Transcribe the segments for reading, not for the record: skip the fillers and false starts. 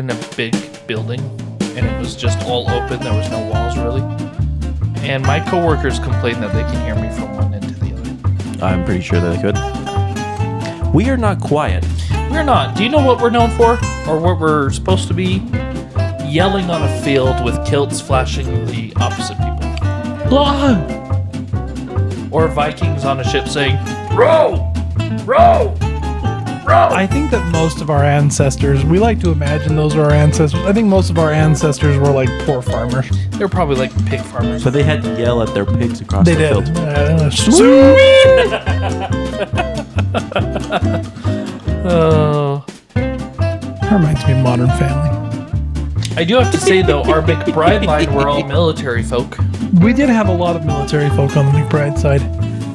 in a big building, and it was just all open. There was no walls, really. And my coworkers complain that they can hear me from one end to the other. I'm pretty sure that they could. We are not quiet. We're not. Do you know what we're known for? Or what we're supposed to be? Yelling on a field with kilts flashing the opposite people. Or Vikings on a ship saying, "Row! Row! Row!" I think that most of our ancestors, we like to imagine those are our ancestors. I think most of our ancestors were like poor farmers. They're probably like pig farmers. But they had to yell at their pigs across They the did. field. Oh. That reminds me of Modern Family. I do have to say, though, our McBride line were all military folk. We did have a lot of military folk on the McBride side.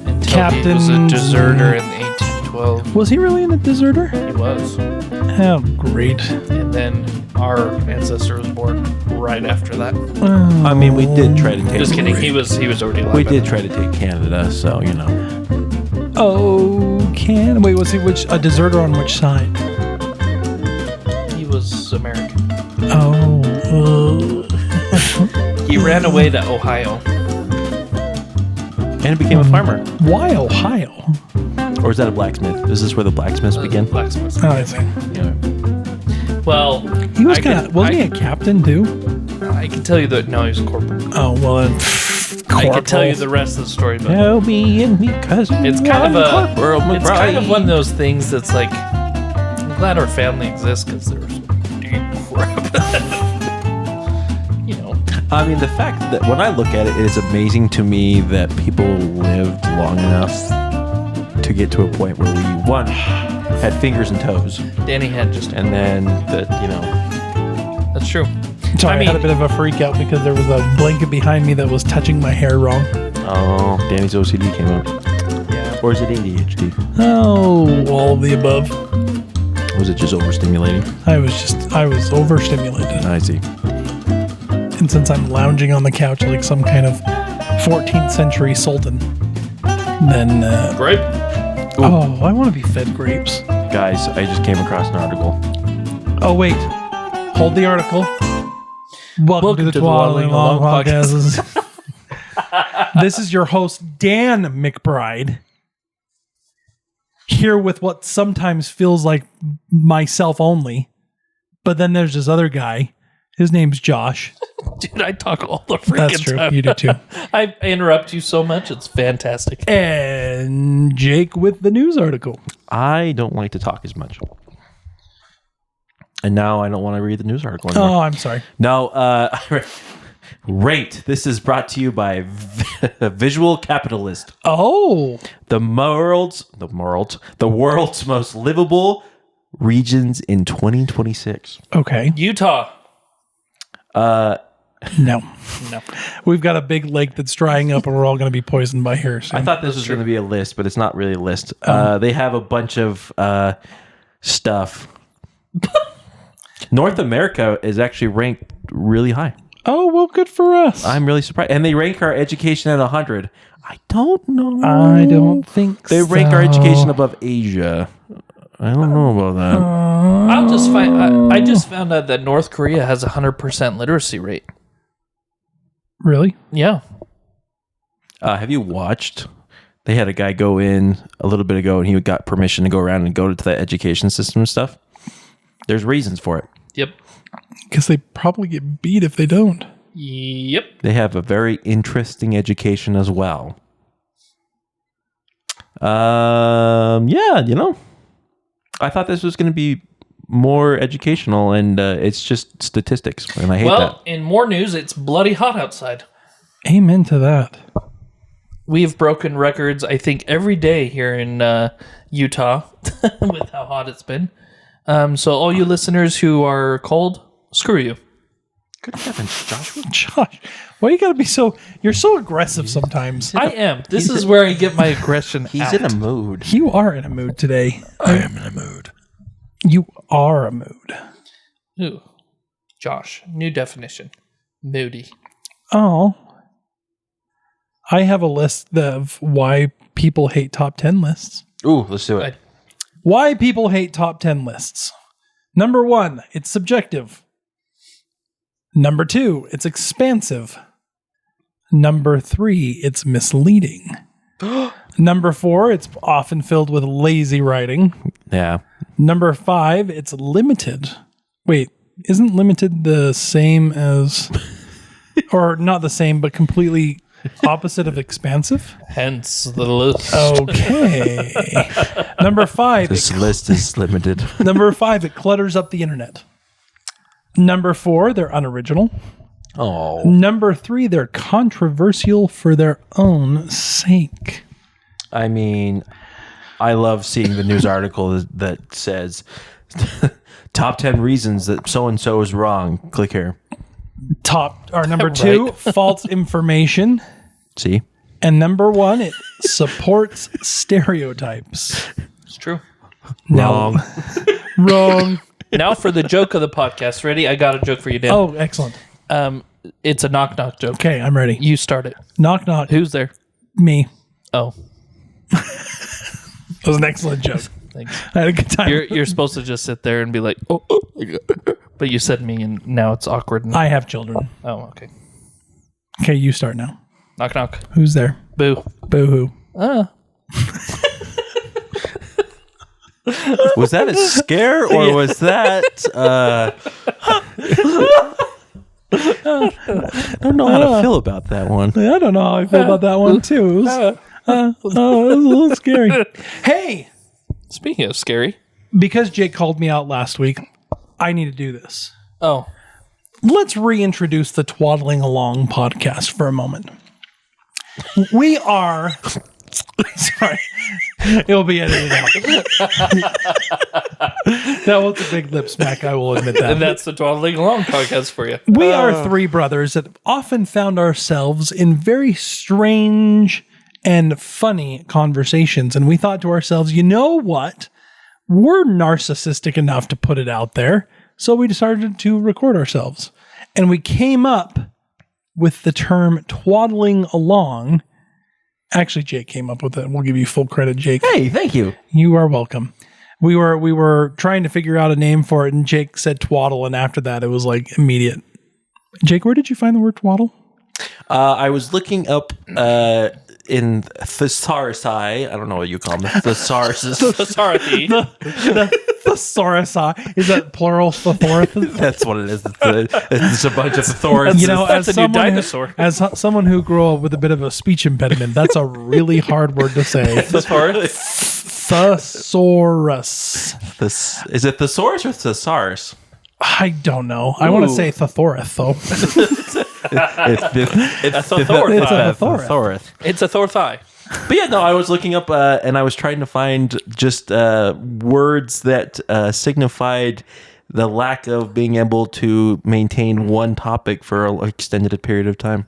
Until he was a deserter in 1812. Was he really a deserter? He was. Oh, great. And then our ancestor was born right after that. I mean, we did try to take... Just kidding. He was already alive. We did try to take Canada, so, you know. Oh, wait, was he a deserter on which side? He was American. Oh. He ran away to Ohio. And became a farmer. Why Ohio? Or is that a blacksmith? Is this where the blacksmiths begin? Blacksmith. Oh, I see. Yeah. Well, He was wasn't he a captain too? I can tell you that. No, he was a corporal. Oh, well then. I can tell you the rest of the story, but Tell me and me, cousin. it's kind of it's kind of one of those things that's like, I'm glad our family exists because there was some deep crap. You know. I mean, the fact that when I look at it, it's amazing to me that people lived long enough to get to a point where we, one, had fingers and toes. Danny had just, And then that, you know. that's true. Sorry, I had a bit of a freak out because there was a blanket behind me that was touching my hair wrong. Oh, Danny's OCD came up. Yeah. Or is it ADHD? Oh, all of the above. Or was it just overstimulating? I was overstimulated. I see. And since I'm lounging on the couch like some kind of 14th century sultan, then, Grape? oh, I want to be fed grapes. Guys, I just came across an article. Oh, wait. Hold the article. Welcome to the Twaddling Along Podcast. This is your host, Dan McBride, here with what sometimes feels like myself only. But then there's this other guy. His name's Josh. Dude, I talk all the freaking That's true. time. You do too. I interrupt you so much. It's fantastic. And Jake with the news article. I don't like to talk as much. And now I don't want to read the news article anymore. Oh, I'm sorry. No, Rate. This is brought to you by Visual Capitalist. Oh. The world's most livable regions in 2026. Okay. Utah. No. No. We've got a big lake that's drying up and we're all going to be poisoned by here soon. I thought this was going to be a list, but it's not really a list. They have a bunch of stuff. North America is actually ranked really high. Oh, well, good for us. I'm really surprised. And they rank our education at 100. I don't know. I don't think They rank our education above Asia. I don't know about that. I just found out that North Korea has a 100% literacy rate. Really? Yeah. Have you watched? They had a guy go in a little bit ago and he got permission to go around and go to the education system and stuff. There's reasons for it. Yep. Because they probably get beat if they don't. Yep. They have a very interesting education as well. Yeah, you know, I thought this was going to be more educational, and it's just statistics, and I hate that. Well, in more news, it's bloody hot outside. Amen to that. We've broken records, I think, every day here in Utah with how hot it's been. So all you listeners who are cold, screw you. Good heavens, Joshua. Josh, why you gotta be so... You're so aggressive sometimes. I am. This is where I get my aggression He's out. in a mood. You are in a mood today. I am in a mood. You are a mood. Ooh. Josh, new definition. Moody. Oh. I have a list of why people hate top 10 lists. Ooh, let's do it. Why people hate top 10 lists. Number 1, it's subjective. Number 2, it's expansive. Number 3, it's misleading. Number 4, it's often filled with lazy writing. Yeah. Number 5, it's limited. Wait, isn't limited the same as, or not the same, but completely opposite of expansive? Hence the list. Okay. Number 5. This list is limited. Number 5, it clutters up the internet. Number 4, they're unoriginal. Oh. Number 3, they're controversial for their own sake. I mean, I love seeing the news article that says top 10 reasons that so-and-so is wrong. Click here. Number 2, false information. See? And number 1, it supports stereotypes. It's true. Wrong. Wrong. Now for the joke of the podcast. Ready? I got a joke for you, Dan. Oh, excellent. It's a knock-knock joke. Okay, I'm ready. You start it. Knock, knock. Who's there? Me. Oh, That was an excellent joke. thanks. I had a good time. You're supposed to just sit there and be like, oh, but you said me, and now it's awkward. I have children. Oh, okay. Okay, you start now. Knock, knock. Who's there? Boo. Boo-hoo. Was that a scare or was that... I don't know how to feel about that one. I don't know how I feel about that one, too. It was a little scary. Hey, Speaking of scary. because Jake called me out last week, I need to do this. Oh, Let's reintroduce the Twaddling Along podcast for a moment. We are... Sorry. It'll be edited out. That was a big lip smack, I will admit that. and that's the Twaddling Along podcast for you. We are 3 brothers that often found ourselves in very strange and funny conversations. And we thought to ourselves, you know what? We're narcissistic enough to put it out there. So we decided to record ourselves. And we came up with the term twaddling along. Actually, Jake came up with it. We'll give you full credit, Jake. Hey, thank you. You are welcome. We were trying to figure out a name for it, and Jake said twaddle, and after that, it was like immediate. Jake, where did you find the word twaddle? I was looking up in thesaurus. I don't know what you call them. Thesaurus. Sorry. The thesaurus. Is that plural thesaurus? That's what it is. It's a bunch of thesaurus. You know, That's a new dinosaur. As someone who grew up with a bit of a speech impediment, that's a really hard word to say. Thesaurus. Is it thesaurus or thesaurus? I don't know. I want to say thesaurus, though. It's a thesaurus. It's a Thorthai. But yeah, no, I was looking up and I was trying to find just words that signified the lack of being able to maintain one topic for an extended period of time.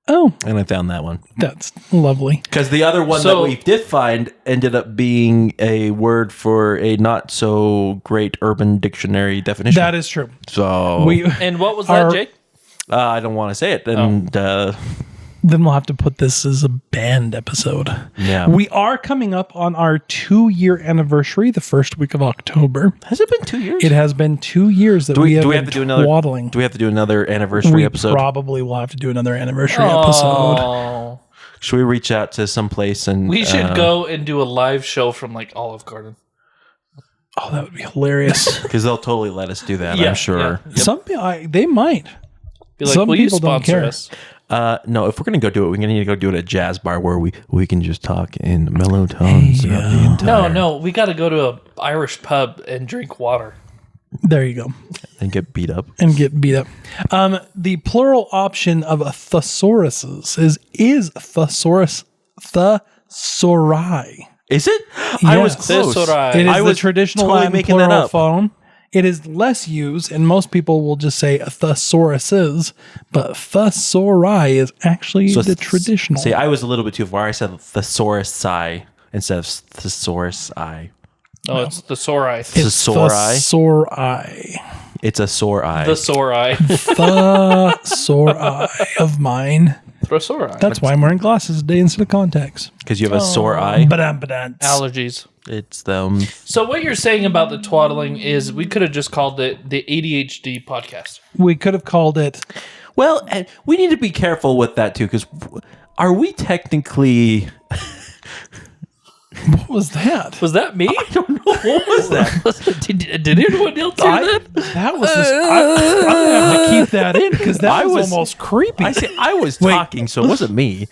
Oh, And I found that one. that's lovely. Because the other one that we did find ended up being a word for a not so great urban dictionary definition. That is true. So And what was that, Jake? I don't want to say it. And Then we'll have to put this as a band episode. yeah. We are coming up on our 2-year anniversary, the first week of October. Has it been 2 years? It has been 2 years that we have been twaddling. Do we have to do another anniversary We episode? probably will have to do another anniversary episode. Oh, Should we reach out to some place and we should go and do a live show from like Olive Garden. Oh, that would be hilarious. because they'll totally let us do that. Yeah, I'm sure. yeah. Yep. Some they might. Be like, Some will you people don't sponsor care. us? No, if we're gonna go do it, we're gonna need to go do it at a jazz bar where we can just talk in mellow tones throughout the entire No, we got to go to a Irish pub and drink water. There you go. and get beat up. And get beat up. The plural option of a thesauruses is thesaurus, thesauri. Is it? I was Yes. close. Thesauri. It is I the was traditional totally Latin making that plural up. form. It is less used, and most people will just say thesauruses, but thesauri is actually the traditional. See, I was a little bit too far. I said thesaurus instead of thesaurus. No, it's the Sorai. It's thesauri. thesauri. It's a sore eye. The Sorai. Thesauri of mine. a sore eye. That's why I'm wearing glasses today instead of contacts. Because you have a sore eye. Allergies. It's them. So what you're saying about the twaddling is we could have just called it the ADHD podcast. We could have called it. Well, and we need to be careful with that too, because are we technically... What was that? Was that me? I don't know. What was that? did anyone else hear that? That was just, I'm going to have to keep that in because that was almost creepy. I was talking, so it wasn't me.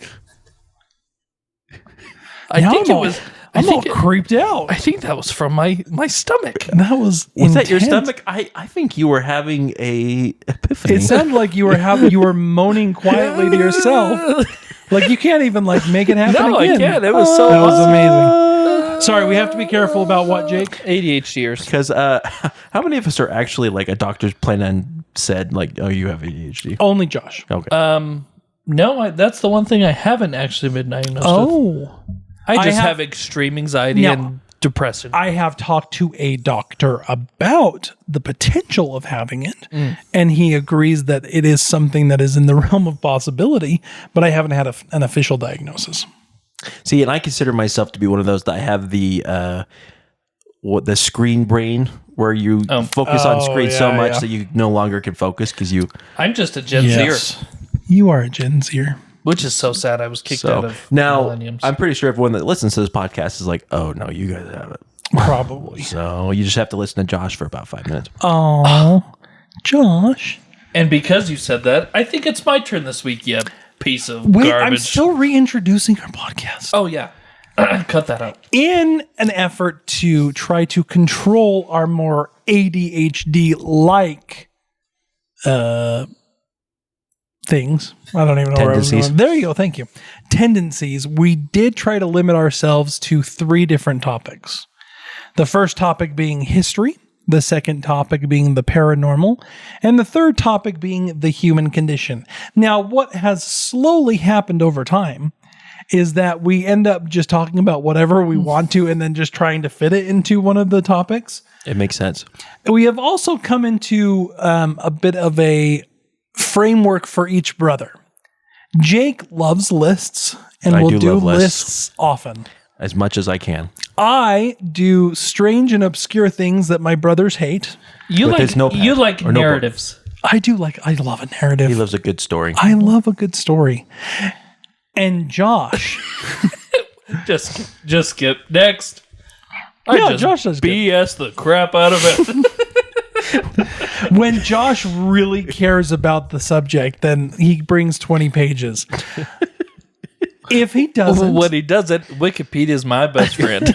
I think it was... I'm all creeped out. I think that was from my stomach. That was that your stomach? I think you were having a epiphany. It sounded like you were moaning quietly to yourself. Like you can't even make it happen again. I can't. It was that was amazing. Sorry, we have to be careful about what, Jake? ADHDers. Because how many of us are actually a doctor's plan and said oh, you have ADHD? Only Josh. Okay. No, that's the one thing I haven't actually been diagnosed with. I just have extreme anxiety and depression. I have talked to a doctor about the potential of having it, and he agrees that it is something that is in the realm of possibility, but I haven't had an official diagnosis. See, and I consider myself to be one of those that I have the screen brain, where you focus on screen so much that you no longer can focus because you... I'm just a Gen Zer. You are a Gen Zer. Which is so sad. I was kicked out of Millenniums. I'm pretty sure everyone that listens to this podcast is like, oh, no, you guys have it. Probably. So you just have to listen to Josh for about 5 minutes. Oh, Josh. And because you said that, I think it's my turn this week, you piece of garbage. I'm still reintroducing our podcast. Oh, yeah. Cut that out. In an effort to try to control our more ADHD-like things. I don't even know where I was going. There you go. Thank you. Tendencies. We did try to limit ourselves to 3 different topics. The first topic being history, the second topic being the paranormal, and the third topic being the human condition. Now, what has slowly happened over time is that we end up just talking about whatever we want to and then just trying to fit it into one of the topics. It makes sense. We have also come into a bit of a framework for each brother. Jake loves lists and will do lists often. As much as I can. I do strange and obscure things that my brothers hate. You like narratives. I love a narrative. He loves a good story. I love a good story. And Josh. just skip next. Josh does BS the crap out of it. When Josh really cares about the subject, then he brings 20 pages. If he doesn't... When he doesn't, Wikipedia is my best friend.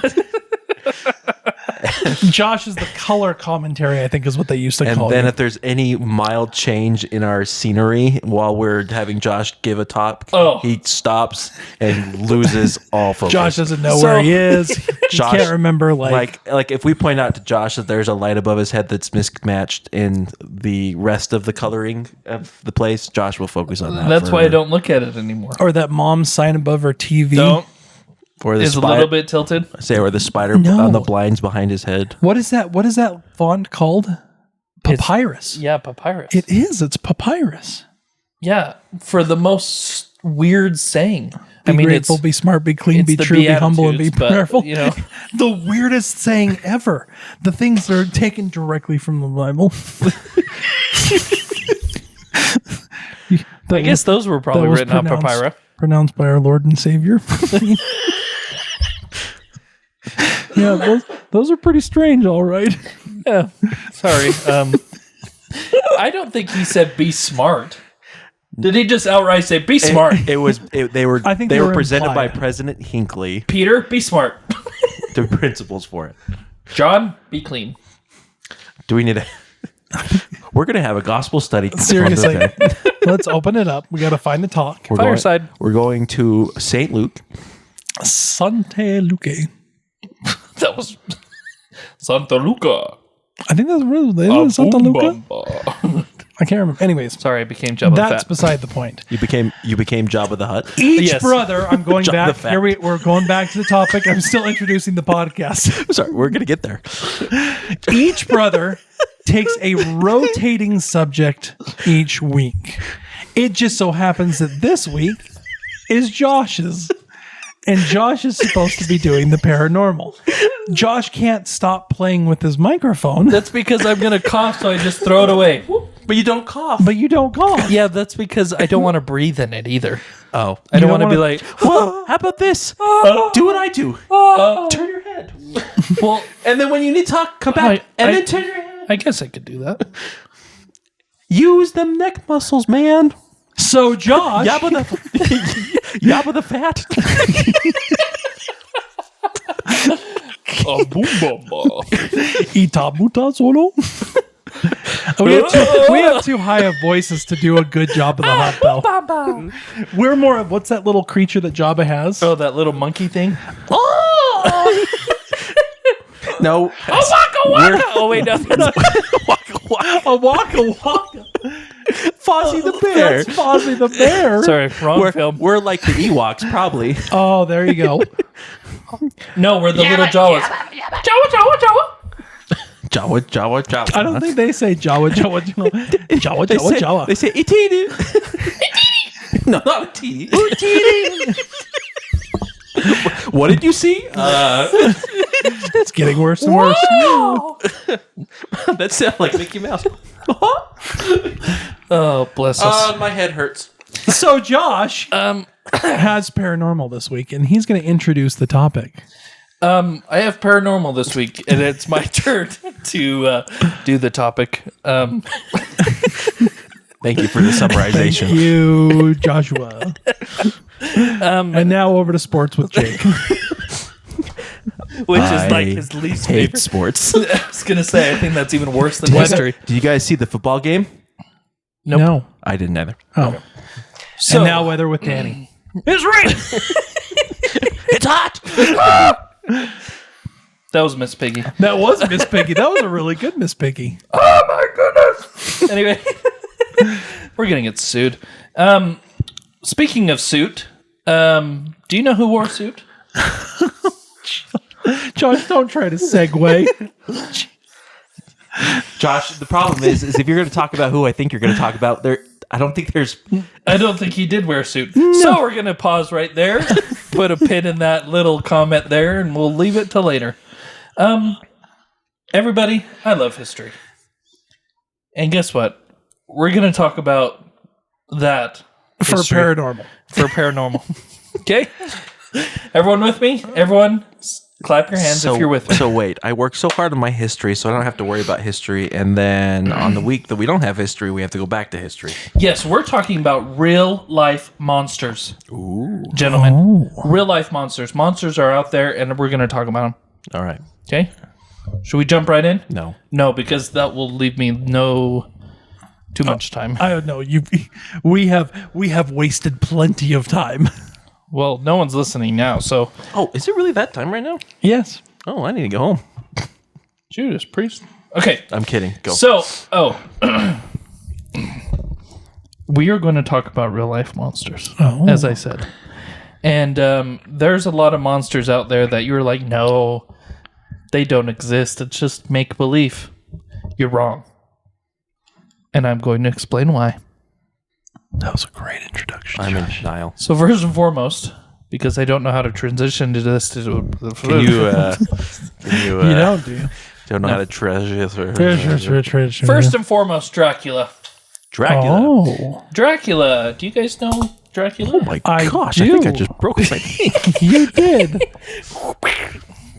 Josh is the color commentary, I think is what they used to call it. And then if there's any mild change in our scenery while we're having Josh give a talk, he stops and loses all focus. Josh doesn't know where he is. He can't remember. Like if we point out to Josh that there's a light above his head that's mismatched in the rest of the coloring of the place, Josh will focus on that. That's why I don't look at it anymore. Or that mom's sign above her TV. Don't. Or is a little bit tilted. Or the spider on the blinds behind his head. What is that? What is that font called? Papyrus. Papyrus. It is. It's papyrus. Yeah, for the most weird saying. Be grateful, be smart, be clean, be true, be humble, and be prayerful. The weirdest saying ever. The things that are taken directly from the Bible. I guess those were probably written on papyrus. Pronounced by our Lord and Savior. Yeah, those are pretty strange, all right. Yeah, sorry. I don't think he said be smart. Did he just outright say be smart? They were presented by President Hinckley. Peter, be smart. The principles for it. John, be clean. Do we need a... We're going to have a gospel study. Seriously. Let's open it up. We got to find the talk. Fireside. We're going to St. Luke. Sante Luque. That was Santa Luca. I think that's really Santa Luca. I can't remember. Anyways, sorry, I became Jabba the Hutt. That's beside the point. You became Jabba the Hutt. Each brother. I'm going back. Here we're going back to the topic. I'm still introducing the podcast. Sorry, we're gonna get there. Each brother takes a rotating subject each week. It just so happens that this week is Josh's. And Josh is supposed to be doing the paranormal. Josh can't stop playing with his microphone. That's because I'm going to cough, so I just throw it away. But you don't cough. But you don't cough. Yeah, that's because I don't want to breathe in it either. Oh. I don't want to wanna- be like, Well, how about this? Do what I do. Turn your head. well, And then when you need to talk, come back. I- then turn your head. I guess I could do that. Use them neck muscles, man. So Josh, Yabba the, yabba the fat. Ita muta solo. we have too high of voices to do a good job of the hot bell. We're more of what's that little creature that Jabba has? Oh, that little monkey thing? No. Oh, wait, no. A waka waka. Fozzie the bear. That's Fozzie the bear. Sorry, wrong film. We're like the Ewoks, probably. Oh, there you go. No, we're the little Jawas. Jawa, Jawa, Jawa. I don't think they say Jawa, Jawa, Jawa. Jawa, They Jawa, say, Jawa. They say itini. No, not itini. What did you see? It's getting worse and worse. That sounds like Mickey Mouse. Oh, bless us. My head hurts. So Josh has paranormal this week, and he's going to introduce the topic. I have paranormal this week, and it's my turn to do the topic. Thank you for the summarization. Thank you, Joshua. And now over to sports with Jake. Which is like his least hate favorite. sports. I was going to say, I think that's even worse than history. Did you guys see the football game? Nope. No. I didn't either. Oh. So, And now weather with Danny. it's raining. It's hot. That was Miss Piggy. That was Miss Piggy. That was a really good Miss Piggy. Oh my goodness. Anyway, we're gonna get sued. Speaking of suit, do you know who wore a suit? Josh, don't try to segue. Josh, the problem is if you're going to talk about who I think you're going to talk about, I don't think there's. I don't think he did wear a suit. So we're gonna pause right there, put a pin in that little comment there, and we'll leave it till later. Everybody, I love history. And guess what? We're gonna talk about that For history. paranormal. For paranormal. Okay? Everyone with me? Everyone, clap your hands if you're with me. So wait, I work so hard on my history, so I don't have to worry about history. And then on the week that we don't have history, we have to go back to history. Yes, we're talking about real life monsters. Ooh. Gentlemen. Real life monsters. Monsters are out there, and we're going to talk about them. All right. Okay? Should we jump right in? No. No, because that will leave me too much time. I don't know. We have wasted plenty of time. Well, no one's listening now, so Oh, is it really that time right now? Yes. Oh, I need to go home. Judas Priest. Okay. I'm kidding. Go. So, we are going to talk about real life monsters, as I said. And there's a lot of monsters out there that you're like, no, they don't exist. It's just make believe. You're wrong. And I'm going to explain why. That was a great introduction. I'm in denial. So first and foremost, because I don't know how to transition to this, Can you don't, do you? don't know how to treasure? first and foremost, Dracula. Dracula. Oh, Dracula. Do you guys know Dracula? Oh my I gosh! I think I do. just broke my thing. you did.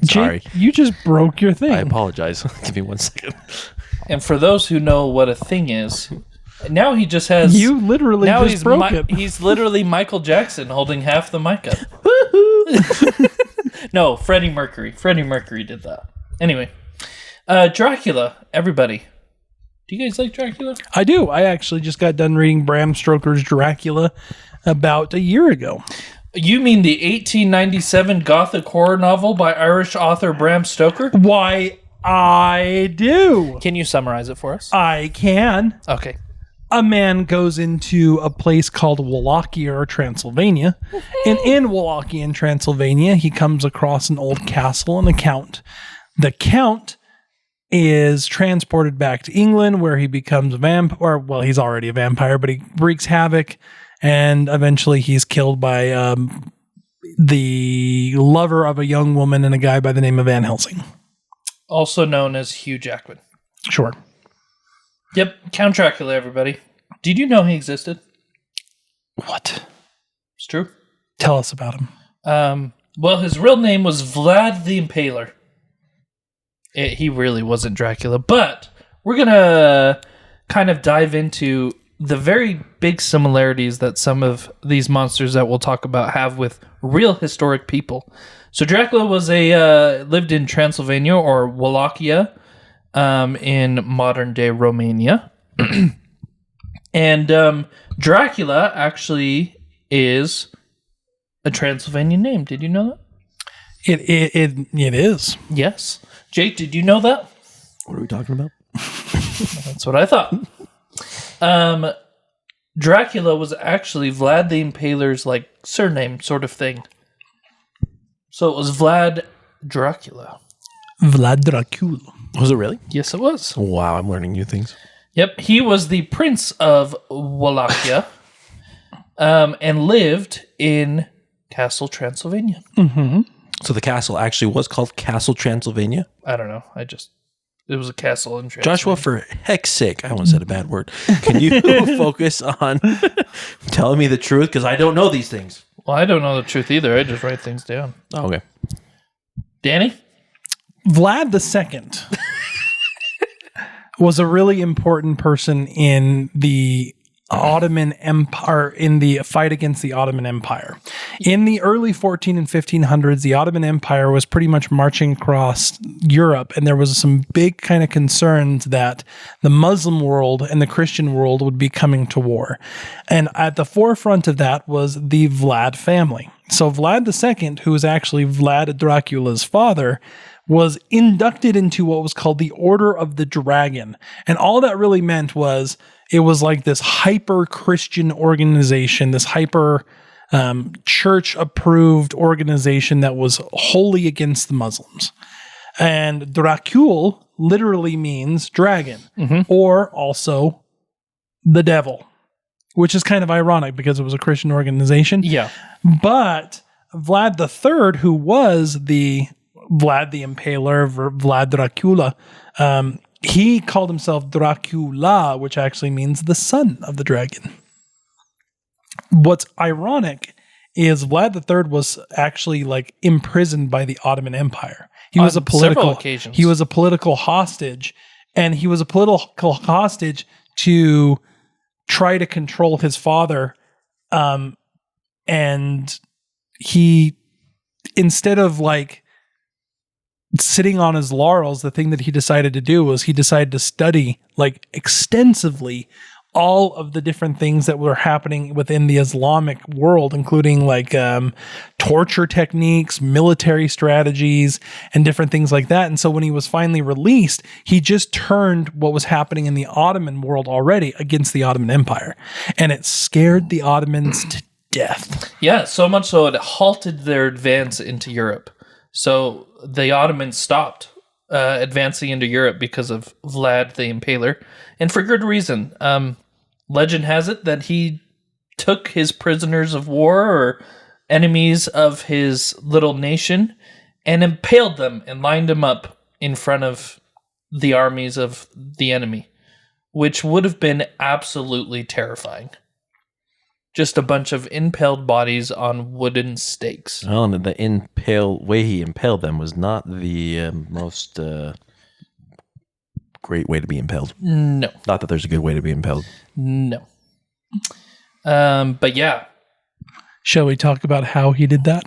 Sorry. Jake, you just broke your thing. I apologize. Give me 1 second. And for those who know what a thing is, now he just has. You literally now just broke it. He's literally Michael Jackson holding half the mic up. No, Freddie Mercury. Freddie Mercury did that. Anyway, Dracula. Everybody, do you guys like Dracula? I do. I actually just got done reading Bram Stoker's Dracula about a year ago. You mean the 1897 Gothic horror novel by Irish author Bram Stoker? Why, I do. Can you summarize it for us? I can. Okay. A man goes into a place called Wallachia, Transylvania. And in Wallachia, Transylvania, he comes across an old castle and a count. The count is transported back to England where he becomes a vampire. Well, he's already a vampire, but he wreaks havoc and eventually he's killed by the lover of a young woman and a guy by the name of Van Helsing. Also known as Hugh Jackman. Sure. Yep, Count Dracula, everybody. Did you know he existed? What? It's true. Tell us about him. Well, his real name was Vlad the Impaler. He really wasn't Dracula, but we're going to kind of dive into the very big similarities that some of these monsters that we'll talk about have with real historic people. So Dracula was lived in Transylvania or Wallachia in modern-day Romania. And Dracula actually is a Transylvanian name. Did you know that? It is. Yes. Jake, did you know that? What are we talking about? That's what I thought. Dracula was actually Vlad the Impaler's like surname sort of thing. So it was Vlad Dracula. Vlad Dracula. Was it really? Yes, it was. Wow, I'm learning new things. Yep, he was the Prince of Wallachia and lived in Castle Transylvania. Mm-hmm. So the castle actually was called Castle Transylvania? I don't know. It was a castle in Transylvania. Joshua, for heck's sake, I almost said a bad word. Can you focus on telling me the truth? Because I don't know these things. Well, I don't know the truth either. I just write things down. Oh, okay. Danny? Vlad II was a really important person in the Ottoman Empire, in the fight against the Ottoman Empire. In the early 14 and 1500s, the Ottoman Empire was pretty much marching across Europe, and there was some big kind of concerns that the Muslim world and the Christian world would be coming to war. And at the forefront of that was the Vlad family. So Vlad II, who was actually Vlad Dracula's father, was inducted into what was called the Order of the Dragon. And all that really meant was it was like this hyper-Christian organization, this hyper church-approved organization that was wholly against the Muslims. And Dracula literally means dragon, or also the devil, which is kind of ironic because it was a Christian organization. Yeah. But Vlad III, who was the Vlad the Impaler, Vlad Dracula, he called himself Dracula, which actually means the son of the dragon. What's ironic is Vlad III was actually like imprisoned by the Ottoman Empire. He was a political occasions. He was a political hostage, and he was a political hostage to try to control his father. And he, instead of like sitting on his laurels, the thing that he decided to do was he decided to study like extensively all of the different things that were happening within the Islamic world, including like torture techniques, military strategies, and different things like that. And so when he was finally released, he just turned what was happening in the Ottoman world already against the Ottoman Empire. And it scared the Ottomans to death. Yeah, so much so it halted their advance into Europe. So the Ottomans stopped advancing into Europe because of Vlad the Impaler, and for good reason. Legend has it that he took his prisoners of war or enemies of his little nation and impaled them and lined them up in front of the armies of the enemy, which would have been absolutely terrifying. Just a bunch of impaled bodies on wooden stakes. Well, and the way he impaled them was not the most great way to be impaled. No. Not that there's a good way to be impaled. No. But yeah. Shall we talk about how he did that?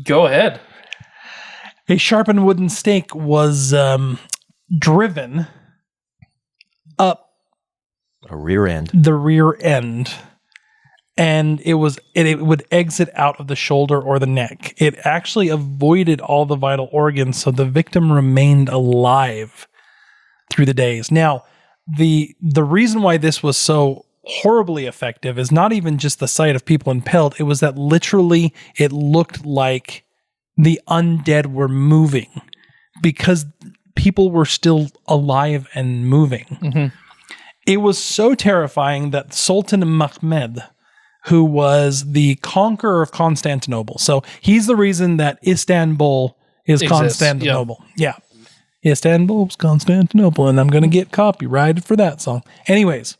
Go ahead. A sharpened wooden stake was driven up A rear end. the rear end, and it would exit out of the shoulder or the neck. It actually avoided all the vital organs, so the victim remained alive through the days. Now, the reason why this was so horribly effective is not even just the sight of people impaled. It was that literally it looked like the undead were moving because people were still alive and moving. It was so terrifying that Sultan Mehmed, who was the conqueror of Constantinople, so he's the reason that Istanbul is Constantinople. Yeah. Istanbul's Constantinople, and I'm going to get copyrighted for that song. Anyways,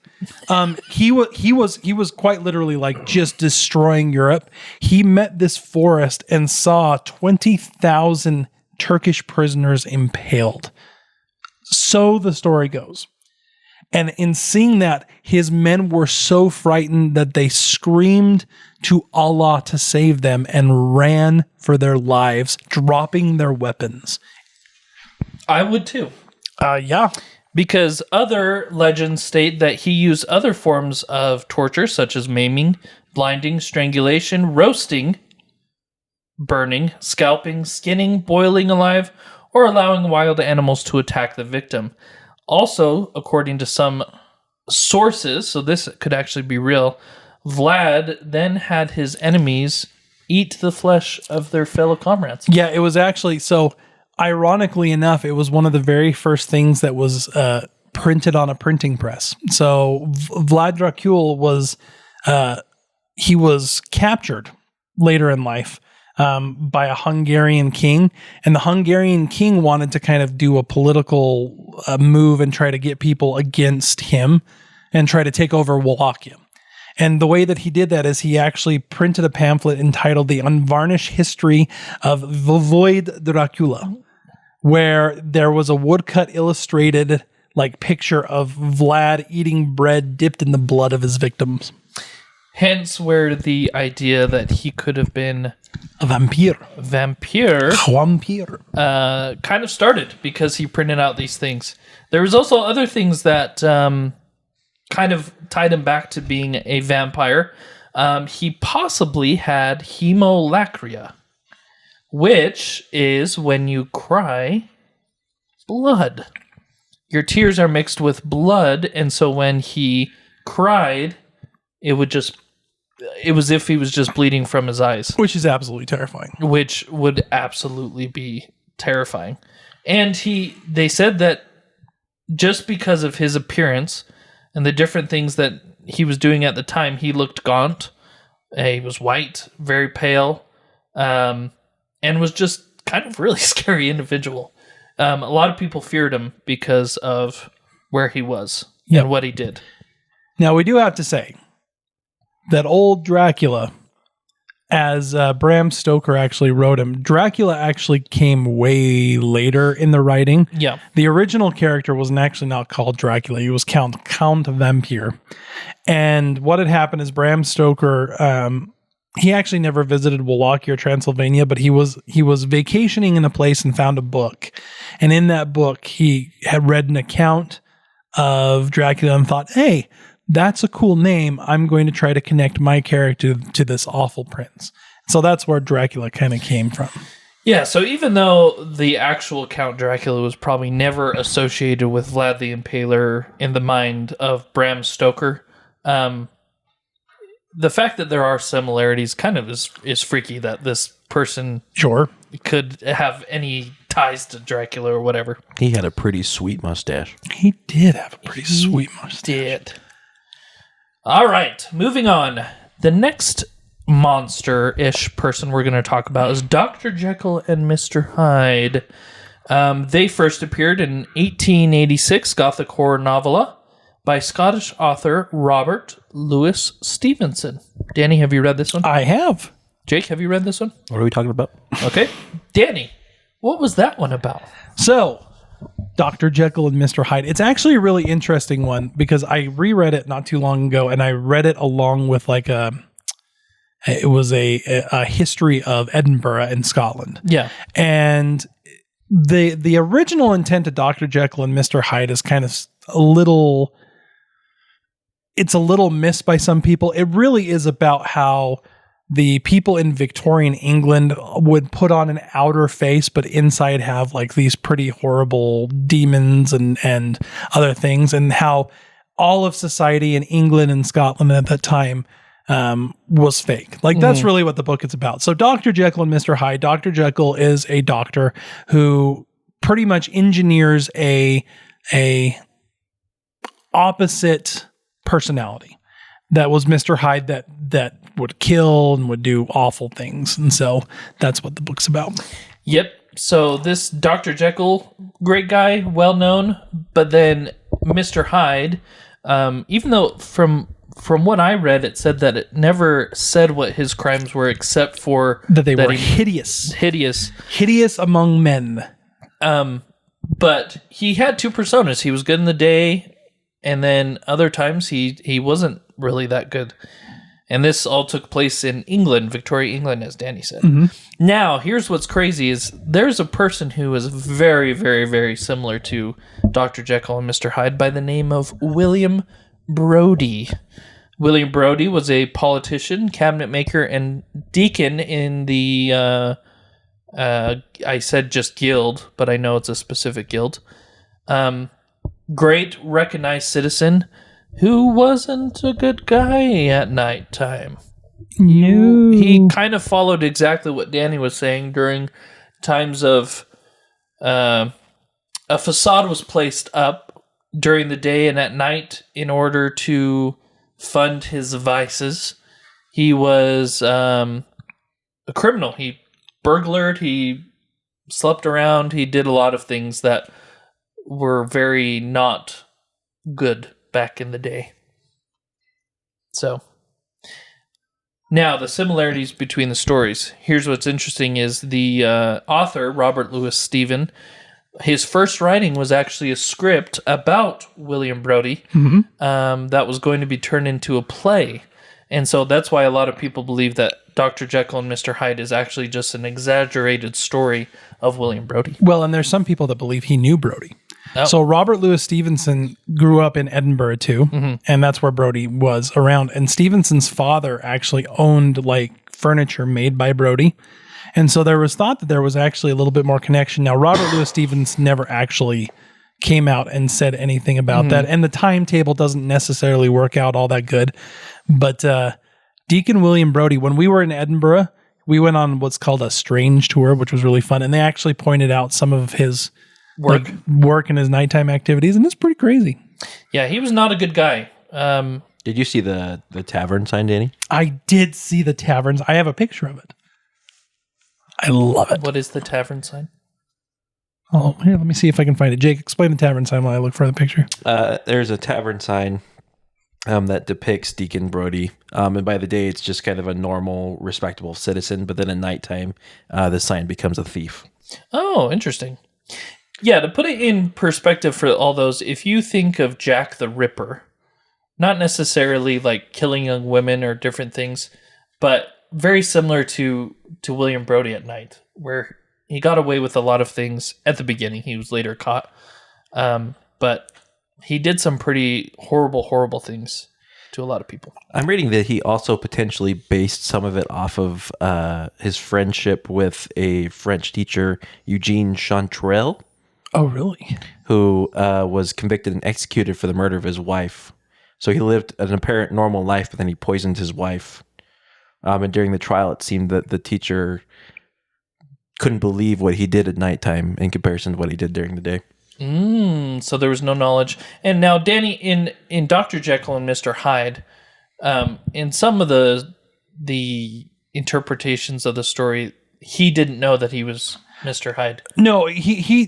he was quite literally like just destroying Europe. He met this forest and saw 20,000 Turkish prisoners impaled. So the story goes. And in seeing that, his men were so frightened that they screamed to Allah to save them and ran for their lives, dropping their weapons. I would too. Yeah. Because other legends state that he used other forms of torture, such as maiming, blinding, strangulation, roasting, burning, scalping, skinning, boiling alive, or allowing wild animals to attack the victim. Also, according to some sources, so this could actually be real, Vlad then had his enemies eat the flesh of their fellow comrades. Yeah, it was actually, so ironically enough, it was one of the very first things that was printed on a printing press. So Vlad Dracula was, he was captured later in life by a Hungarian king, and the Hungarian king wanted to kind of do a political move and try to get people against him and try to take over Wallachia. And the way that he did that is he actually printed a pamphlet entitled The Unvarnished History of Void Dracula, where there was a woodcut illustrated like picture of Vlad eating bread dipped in the blood of his victims. Hence where the idea that he could have been a vampire kind of started, because he printed out these things. There was also other things that kind of tied him back to being a vampire. He possibly had hemolacria, which is when you cry blood. Your tears are mixed with blood, and so when he cried, it was if he was just bleeding from his eyes. Which is absolutely terrifying. Which would absolutely be terrifying. And they said that just because of his appearance and the different things that he was doing at the time, he looked gaunt. He was white, very pale, and was just kind of really scary individual. A lot of people feared him because of where he was and what he did. Now, we do have to say that old Dracula, as Bram Stoker actually wrote him, Dracula actually came way later in the writing. Yeah. The original character was actually not called Dracula. He was Count Vampire. And what had happened is Bram Stoker, he actually never visited Wallachia or Transylvania, but he was vacationing in a place and found a book. And in that book, he had read an account of Dracula and thought, hey, that's a cool name. I'm going to try to connect my character to this awful prince. So that's where Dracula kind of came from. Yeah, so even though the actual Count Dracula was probably never associated with Vlad the Impaler in the mind of Bram Stoker, the fact that there are similarities kind of is freaky, that this person could have any ties to Dracula or whatever. He had a pretty sweet mustache. He did have a pretty sweet mustache. Did. All right, moving on. The next monster-ish person we're going to talk about is Dr. Jekyll and Mr. Hyde. They first appeared in 1886 Gothic horror novella by Scottish author Robert Louis Stevenson. Danny, have you read this one? I have. Jake, have you read this one? What are we talking about? Okay. Danny, what was that one about? So, Dr. Jekyll and Mr. Hyde. It's actually a really interesting one because I reread it not too long ago, and I read it along with it was a history of Edinburgh in Scotland. Yeah. And the original intent of Dr. Jekyll and Mr. Hyde is kind of it's a little missed by some people. It really is about how the people in Victorian England would put on an outer face, but inside have like these pretty horrible demons and other things, and how all of society in England and Scotland at that time was fake. Like that's really what the book is about. So Dr. Jekyll and Mr. Hyde. Dr. Jekyll is a doctor who pretty much engineers a opposite personality. That was Mr. Hyde that would kill and would do awful things. And so that's what the book's about. Yep. So this Dr. Jekyll, great guy, well known, but then Mr. Hyde, even though from what I read, it said that it never said what his crimes were, except for that they were hideous among men. But he had two personas. He was good in the day, and then other times he wasn't really that good. And this all took place in England, Victoria, England, as Danny said. Mm-hmm. Now, here's what's crazy is there's a person who is very, very, very similar to Dr. Jekyll and Mr. Hyde by the name of William Brodie. William Brodie was a politician, cabinet maker, and deacon in the, I said just guild, but I know it's a specific guild. Great, recognized citizen who wasn't a good guy at nighttime. No. He kind of followed exactly what Danny was saying during times of a facade was placed up during the day and at night in order to fund his vices. He was a criminal. He burglared, he slept around, he did a lot of things that were very not good back in the day. So, now the similarities between the stories. Here's what's interesting is the author, Robert Louis Steven, his first writing was actually a script about William Brodie that was going to be turned into a play. And so that's why a lot of people believe that Dr. Jekyll and Mr. Hyde is actually just an exaggerated story of William Brodie. Well, and there's some people that believe he knew Brodie. Oh. So Robert Louis Stevenson grew up in Edinburgh too, and that's where Brodie was around. And Stevenson's father actually owned like furniture made by Brodie. And so there was thought that there was actually a little bit more connection. Now, Robert Louis Stevenson never actually came out and said anything about that. And the timetable doesn't necessarily work out all that good. But Deacon William Brodie, when we were in Edinburgh, we went on what's called a strange tour, which was really fun. And they actually pointed out some of his work and his nighttime activities. And it's pretty crazy. Yeah, he was not a good guy. Did you see the tavern sign, Danny? I did see the taverns. I have a picture of it. I love it. What is the tavern sign? Oh, here, let me see if I can find it. Jake, explain the tavern sign while I look for the picture. There's a tavern sign that depicts Deacon Brodie. And by the day, it's just kind of a normal, respectable citizen. But then at nighttime, the sign becomes a thief. Oh, interesting. Yeah, to put it in perspective for all those, if you think of Jack the Ripper, not necessarily like killing young women or different things, but very similar to William Brodie at night, where he got away with a lot of things at the beginning. He was later caught. But he did some pretty horrible things to a lot of people. I'm reading that he also potentially based some of it off of his friendship with a French teacher, Eugene Chantrel. Oh, really? Who was convicted and executed for the murder of his wife. So he lived an apparent normal life, but then he poisoned his wife. And during the trial, it seemed that the teacher couldn't believe what he did at nighttime in comparison to what he did during the day. So there was no knowledge. And now, Danny, in Dr. Jekyll and Mr. Hyde, in some of the interpretations of the story, he didn't know that he was Mr. Hyde. No, he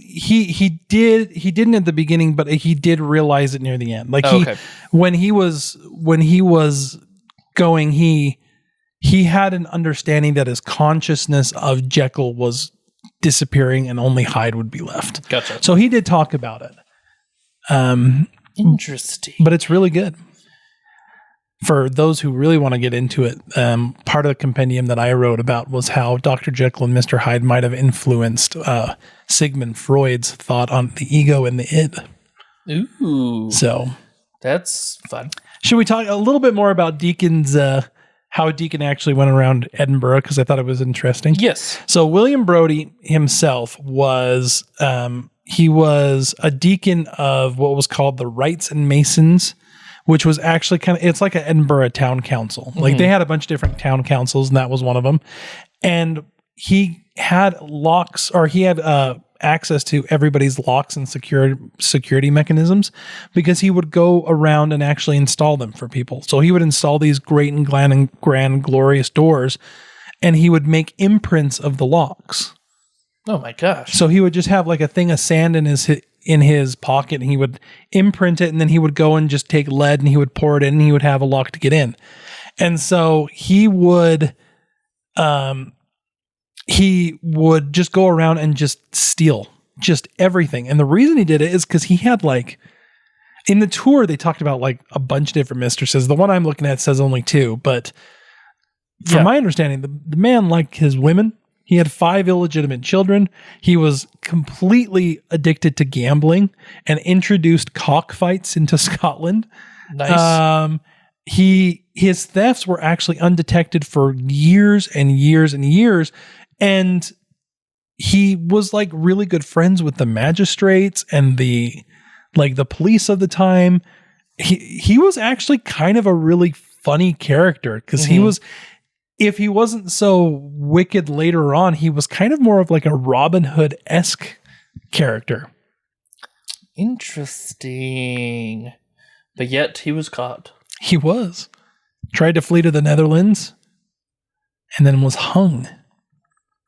didn't at the beginning, but he did realize it near the end. Like when he was going, he had an understanding that his consciousness of Jekyll was disappearing and only Hyde would be left. Gotcha. So he did talk about it. Interesting. But it's really good. For those who really want to get into it, part of the compendium that I wrote about was how Dr. Jekyll and Mr. Hyde might have influenced Sigmund Freud's thought on the ego and the id. Ooh. So that's fun. Should we talk a little bit more about Deacon's how Deacon actually went around Edinburgh, because I thought it was interesting. Yes. So William Brodie himself was he was a deacon of what was called the Wrights and Masons, which was actually it's like an Edinburgh town council. Like they had a bunch of different town councils, and that was one of them. And he had access to everybody's locks and security mechanisms because he would go around and actually install them for people. So he would install these great and grand glorious doors, and he would make imprints of the locks. Oh my gosh. So he would just have like a thing of sand in his pocket, and he would imprint it, and then he would go and just take lead and he would pour it in, and he would have a lock to get in. And so he would just go around and just steal just everything. And the reason he did it is because he had like, in the tour, they talked about like a bunch of different mistresses. The one I'm looking at says only 2, but from my understanding, the man liked his women. He had 5 illegitimate children. He was completely addicted to gambling and introduced cockfights into Scotland. Nice. His thefts were actually undetected for years and years and years. And he was like really good friends with the magistrates and the police of the time. He was actually kind of a really funny character because he was, if he wasn't so wicked later on, he was kind of more of like a Robin Hood-esque character. Interesting. But yet he was caught. He was. Tried to flee to the Netherlands and then was hung.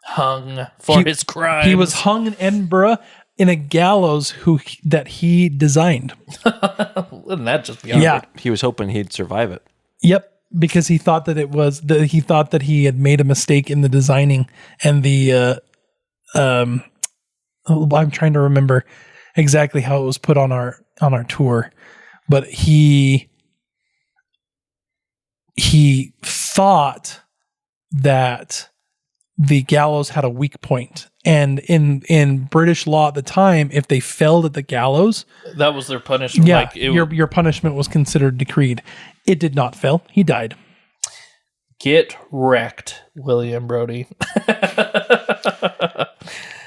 Hung for his crimes. He was hung in Edinburgh in a gallows that he designed. Wouldn't that just be awkward? Yeah. He was hoping he'd survive it. Yep. Because he thought that he thought that he had made a mistake in the designing and the I'm trying to remember exactly how it was put on our tour, but he thought that the gallows had a weak point. And in British law at the time, if they failed at the gallows, that was their punishment. Yeah, your punishment was considered decreed. It did not fail. He died. Get wrecked, William Brodie.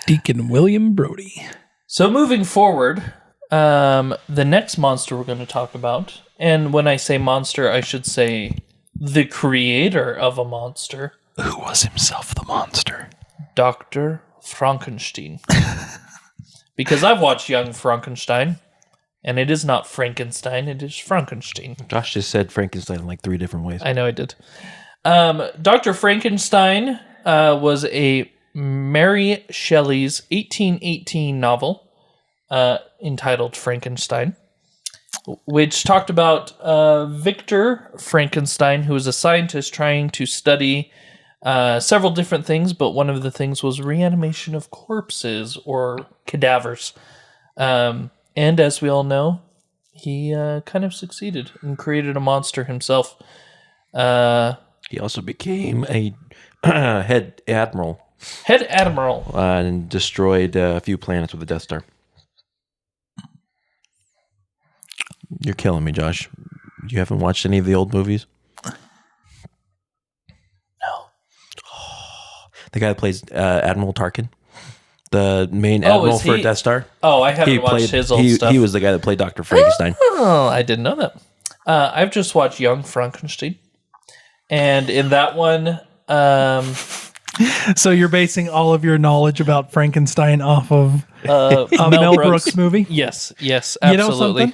Deacon William Brodie. So moving forward, the next monster we're going to talk about, and when I say monster, I should say the creator of a monster. Who was himself the monster? Dr. Frankenstein. Because I've watched Young Frankenstein, and it is not Frankenstein, it is Frankenstein. Josh just said Frankenstein in like 3 different ways. I know I did. Dr. Frankenstein was a Mary Shelley's 1818 novel entitled Frankenstein, which talked about Victor Frankenstein, who was a scientist trying to study several different things, but one of the things was reanimation of corpses or cadavers. And as we all know, he kind of succeeded and created a monster himself. He also became a head admiral. Head admiral. And destroyed a few planets with the Death Star. You're killing me, Josh. You haven't watched any of the old movies? No. The guy that plays Admiral Tarkin, the main admiral for Death Star. Oh, I haven't watched his old stuff. He was the guy that played Dr. Frankenstein. Oh, I didn't know that. I've just watched Young Frankenstein. And in that one... So you're basing all of your knowledge about Frankenstein off of Mel Brooks movie? Yes, absolutely. You know something?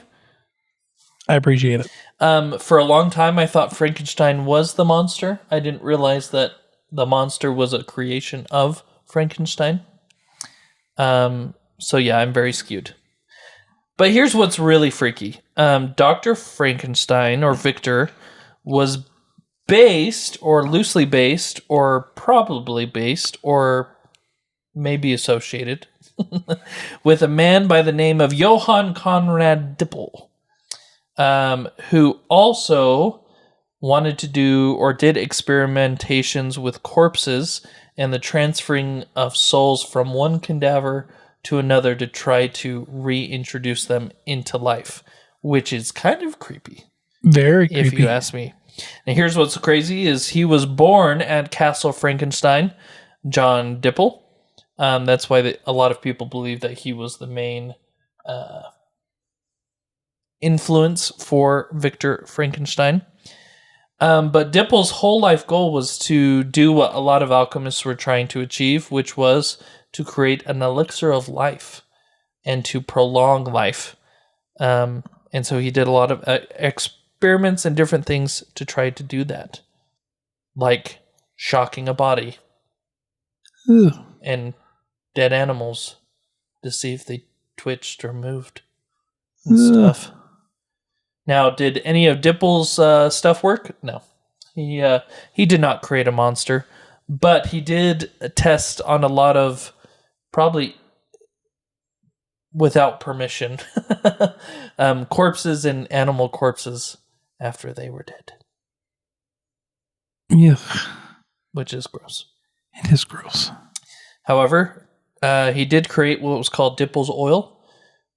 I appreciate it. For a long time, I thought Frankenstein was the monster. I didn't realize that the monster was a creation of Frankenstein. So yeah, I'm very skewed. But here's what's really freaky. Dr. Frankenstein, or Victor, was based, or loosely based, or probably based, or maybe associated with a man by the name of Johann Conrad Dippel, who also wanted to do or did experimentations with corpses and the transferring of souls from one cadaver to another to try to reintroduce them into life, which is kind of creepy. Very creepy. If you ask me. And here's what's crazy is he was born at Castle Frankenstein, John Dippel. That's why a lot of people believe that he was the main influence for Victor Frankenstein. But Dippel's whole life goal was to do what a lot of alchemists were trying to achieve, which was to create an elixir of life and to prolong life. And so he did a lot of experiments and different things to try to do that. Like shocking a body and dead animals to see if they twitched or moved and stuff. Now, did any of Dippel's stuff work? No. He did not create a monster, but he did test on a lot of, probably without permission, corpses and animal corpses after they were dead. Yeah. Which is gross. It is gross. However, he did create what was called Dippel's oil,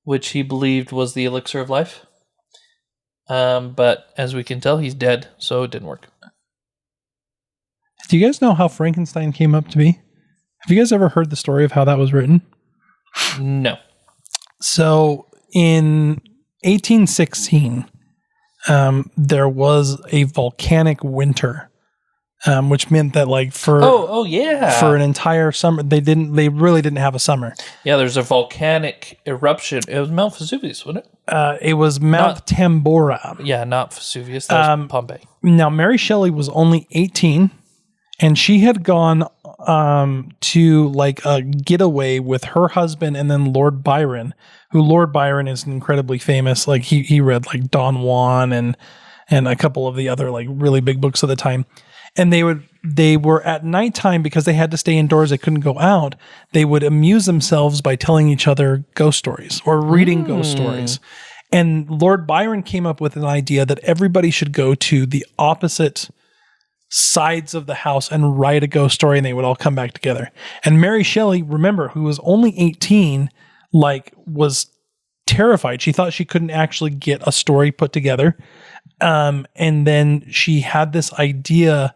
which he believed was the elixir of life. But as we can tell, he's dead, so it didn't work. Do you guys know how Frankenstein came up to be? Have you guys ever heard the story of how that was written? No. So in 1816, there was a volcanic winter, which meant that for an entire summer they really didn't have a summer. Yeah, there's a volcanic eruption. It was Mount Vesuvius, wasn't it? It was Mount Tambora. Yeah, not Vesuvius. That was Pompeii. Now Mary Shelley was only 18, and she had gone to a getaway with her husband and then Lord Byron, who Lord Byron is incredibly famous. Like he read Don Juan and a couple of the other really big books of the time. And they were at nighttime, because they had to stay indoors, they couldn't go out. They would amuse themselves by telling each other ghost stories or reading ghost stories. And Lord Byron came up with an idea that everybody should go to the opposite sides of the house and write a ghost story, and they would all come back together. And Mary Shelley, remember, who was only 18, was terrified. She thought she couldn't actually get a story put together. And then she had this idea.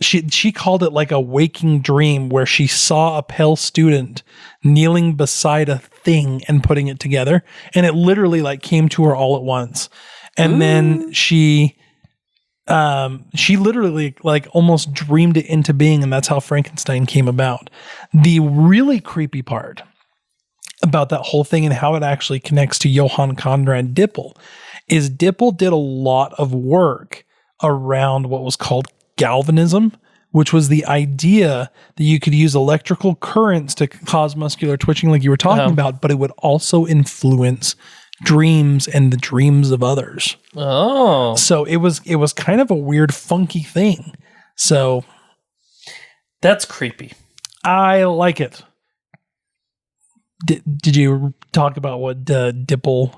She called it a waking dream, where she saw a pale student kneeling beside a thing and putting it together. And it literally came to her all at once. And then she literally almost dreamed it into being. And that's how Frankenstein came about. The really creepy part about that whole thing and how it actually connects to Johann Conrad Dippel is Dippel did a lot of work around what was called galvanism, which was the idea that you could use electrical currents to cause muscular twitching like you were talking about, but it would also influence dreams and the dreams of others. Oh. So it was kind of a weird, funky thing. So that's creepy. I like it. Did you talk about what Dippel's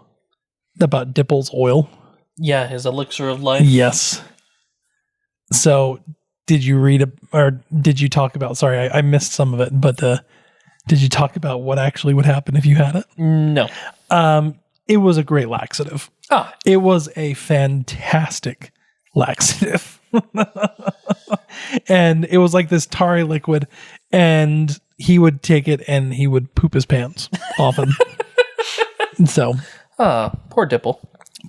oil? Yeah, his elixir of life. Yes. So did you read or did you talk about, sorry, I missed some of it, but did you talk about what actually would happen if you had it? No. It was a great laxative. It was a fantastic laxative. And it was like this tarry liquid, and he would take it and he would poop his pants often. So. Poor Dippel.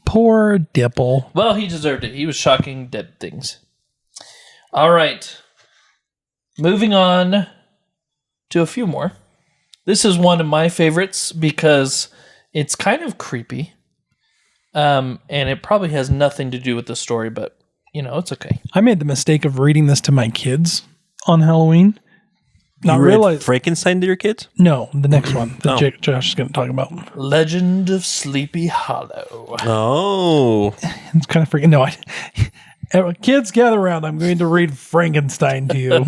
Poor Dippel. Well, he deserved it. He was shocking dead things. All right. Moving on to a few more. This is one of my favorites because it's kind of creepy. And it probably has nothing to do with the story, but, it's okay. I made the mistake of reading this to my kids on Halloween. Not realize Frankenstein to your kids? No, the next one that Josh is going to talk about. Legend of Sleepy Hollow. Oh. It's kind of freaking... No, kids, gather around. I'm going to read Frankenstein to you.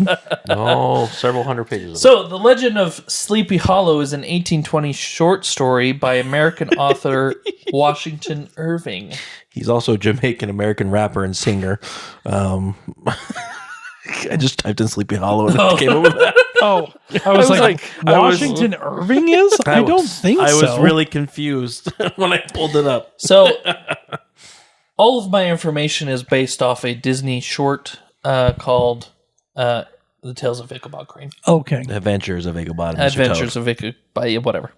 Several hundred pages. So, The Legend of Sleepy Hollow is an 1820 short story by American author Washington Irving. He's also a Jamaican-American rapper and singer. I just typed in Sleepy Hollow and it came up with that. Oh, I was like Washington Irving is? I don't think so. I was really confused when I pulled it up. So, all of my information is based off a Disney short called The Tales of Ichabod Crane. Okay. Adventures of Ichabod. Adventures of Ichabod, whatever.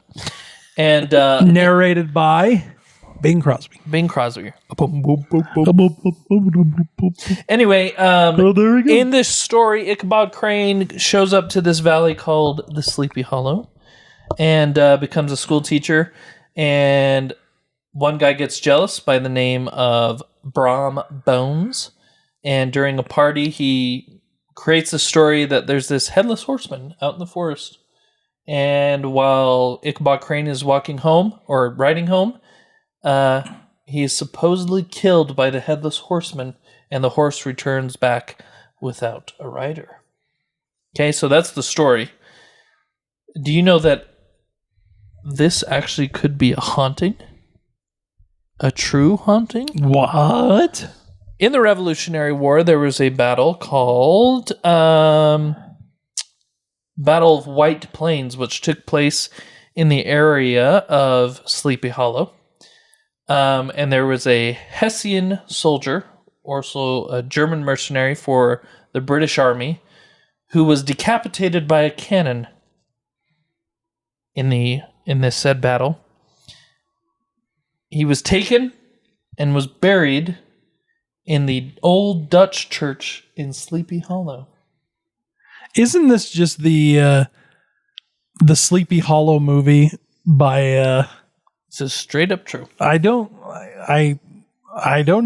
And narrated by Bing Crosby. Bing Crosby. Anyway, Oh, there we go. in this story, Ichabod Crane shows up to this valley called the Sleepy Hollow and becomes a school teacher. And one guy gets jealous by the name of Brom Bones. And during a party, he creates a story that there's this headless horseman out in the forest. And while Ichabod Crane is walking home or riding home, he is supposedly killed by the headless horseman, and the horse returns back without a rider. Okay, so that's the story. Do you know that this actually could be a haunting? A true haunting? What? In the Revolutionary War, there was a battle called Battle of White Plains, which took place in the area of Sleepy Hollow. And there was a Hessian soldier, also a German mercenary for the British Army, who was decapitated by a cannon in this said battle. He was taken and was buried in the old Dutch church in Sleepy Hollow. Isn't this just the Sleepy Hollow movie by This is straight up true. I don't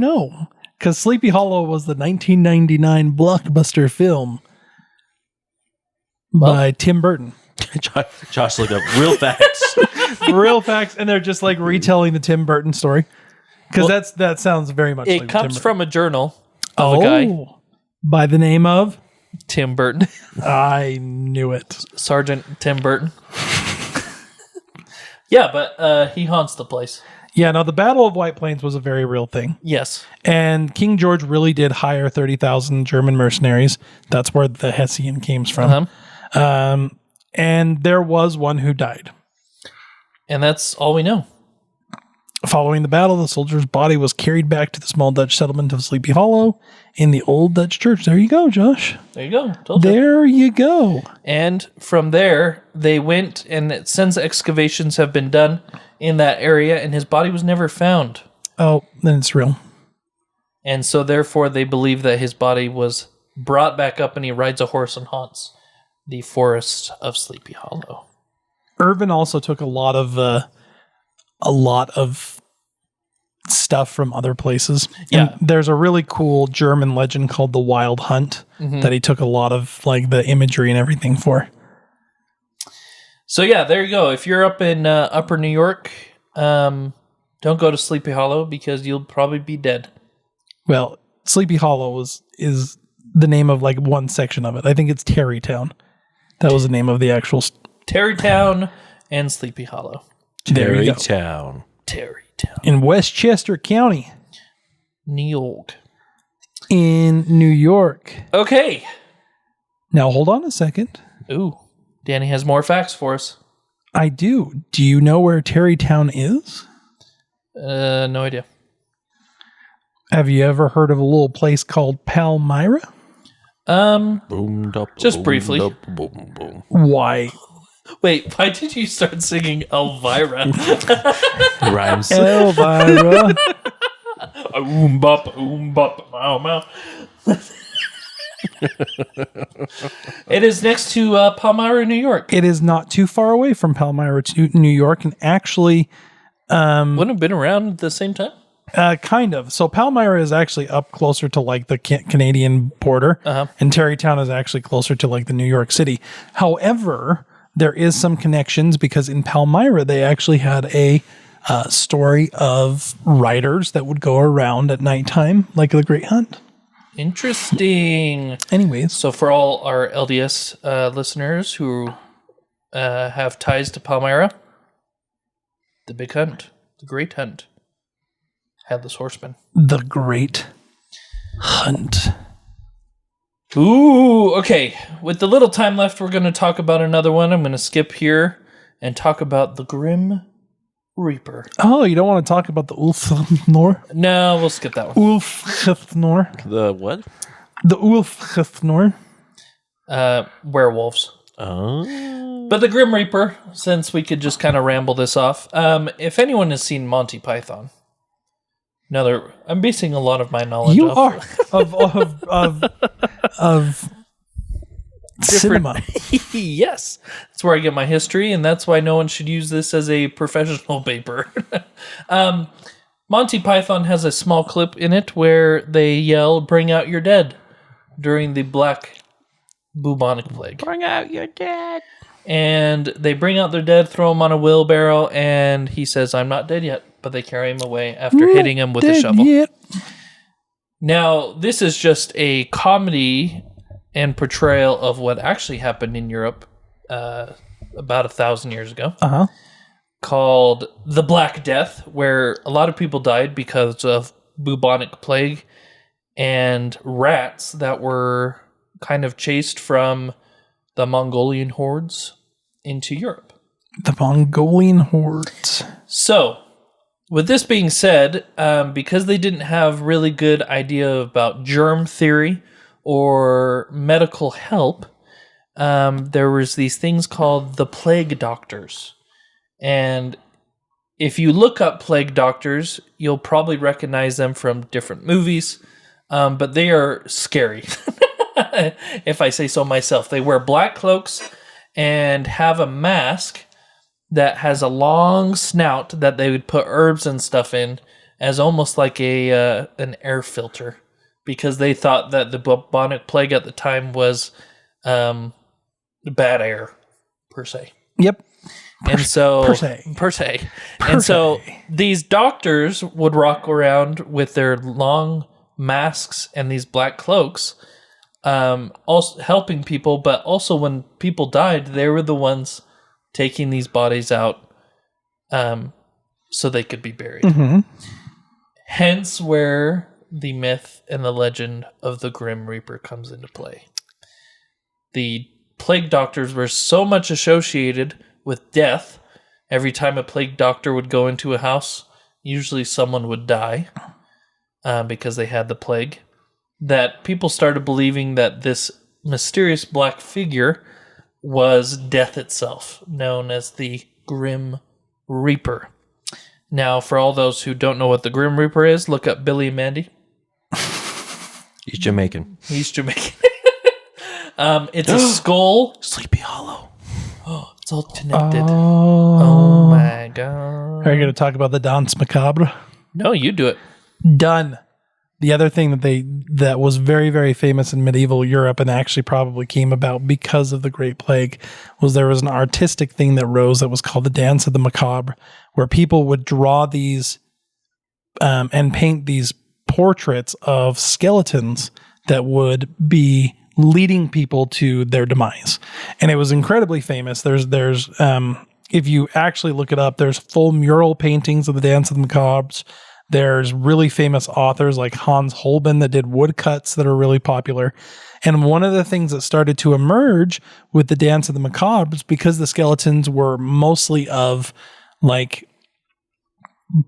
know, because Sleepy Hollow was the 1999 blockbuster film by Tim Burton. Josh looked up real facts. Real facts, and they're just like retelling the Tim Burton story, because that sounds very much. It like comes Tim from a journal of a guy, by the name of Tim Burton. I knew it. Sergeant Tim Burton. Yeah, but he haunts the place. Yeah, no, the Battle of White Plains was a very real thing. Yes. And King George really did hire 30,000 German mercenaries. That's where the Hessian came from. And there was one who died. And that's all we know. Following the battle, the soldier's body was carried back to the small Dutch settlement of Sleepy Hollow in the old Dutch church. There you go, Josh. There you go. Told you. There you go. And from there, they went, and since excavations have been done in that area, and his body was never found. Oh, then it's real. And so therefore, they believe that his body was brought back up, and he rides a horse and haunts the forest of Sleepy Hollow. Irvin also took a lot of stuff from other places. Yeah. And there's a really cool German legend called the Wild Hunt that he took a lot of like the imagery and everything for. So yeah, there you go. If you're up in Upper New York, don't go to Sleepy Hollow because you'll probably be dead. Well, Sleepy Hollow is the name of like one section of it. I think it's Tarrytown. That was the name of the actual Tarrytown and Sleepy Hollow. There you go. Tarrytown. Tarrytown. In Westchester County. New York. In New York. Okay. Now hold on a second. Ooh. Danny has more facts for us. I do. Do you know where Tarrytown is? No idea. Have you ever heard of a little place called Palmyra? Just briefly. Boom, boom. Why? Wait, why did you start singing Elvira? Rhymes. Elvira. Oom bop, mow mow. It is next to Palmyra, New York. It is not too far away from Palmyra to New York, and actually, Wouldn't have been around at the same time. kind of. So Palmyra is actually up closer to like the Canadian border, and Tarrytown is actually closer to like the New York City. However, there is some connections because in Palmyra they actually had a story of riders that would go around at nighttime, like the Great Hunt. Interesting. Anyways, So for all our LDS listeners who have ties to Palmyra, the Big Hunt, the Great Hunt, Headless Horseman. the Great Hunt. Ooh, okay. With the little time left, we're going to talk about another one. I'm going to skip here and talk about the Grim Reaper. Oh, you don't want to talk about the Ulfnor? No, we'll skip that one. Ulfnor. The what? The Ulfnor. Werewolves. Oh. But the Grim Reaper, since we could just kind of ramble this off, if anyone has seen Monty Python, I'm basing a lot of my knowledge You off are of cinema. Yes. That's where I get my history, and that's why no one should use this as a professional paper. Monty Python has a small clip in it where they yell, "Bring out your dead," during the Black Bubonic Plague. Bring out your dead. And they bring out their dead, throw him on a wheelbarrow, and he says, "I'm not dead yet," but they carry him away after hitting him with a shovel. Yet. Now, this is just a comedy and portrayal of what actually happened in Europe about 1,000 years ago, called The Black Death, where a lot of people died because of bubonic plague and rats that were kind of chased from the Mongolian hordes into Europe. The Mongolian hordes. So, with this being said, because they didn't have really good idea about germ theory or medical help, there was these things called the plague doctors. And if you look up plague doctors, you'll probably recognize them from different movies, but they are scary. If I say so myself. They wear black cloaks and have a mask that has a long snout that they would put herbs and stuff in as almost like an air filter, because they thought that the bubonic plague at the time was bad air, per se. Yep. And so Per se. And so these doctors would walk around with their long masks and these black cloaks, also helping people, but also when people died, they were the ones taking these bodies out so they could be buried. Mm-hmm. Hence where the myth and the legend of the Grim Reaper comes into play. The plague doctors were so much associated with death. Every time a plague doctor would go into a house, usually someone would die because they had the plague, that people started believing that this mysterious black figure was death itself, known as the Grim Reaper. Now, for all those who don't know what the Grim Reaper is, look up Billy and Mandy. He's Jamaican. He's Jamaican. It's a skull. Sleepy Hollow. Oh, it's all connected. Oh my god. Are you going to talk about the Danse Macabre? No, you do it. Done. The other thing that was very, very famous in medieval Europe and actually probably came about because of the Great Plague was there was an artistic thing that rose that was called the Dance of the Macabre, where people would draw these and paint these portraits of skeletons that would be leading people to their demise. And it was incredibly famous. There's if you actually look it up, there's full mural paintings of the Dance of the Macabres. There's really famous authors like Hans Holbein that did woodcuts that are really popular. And one of the things that started to emerge with the Dance of the Macabres, because the skeletons were mostly of like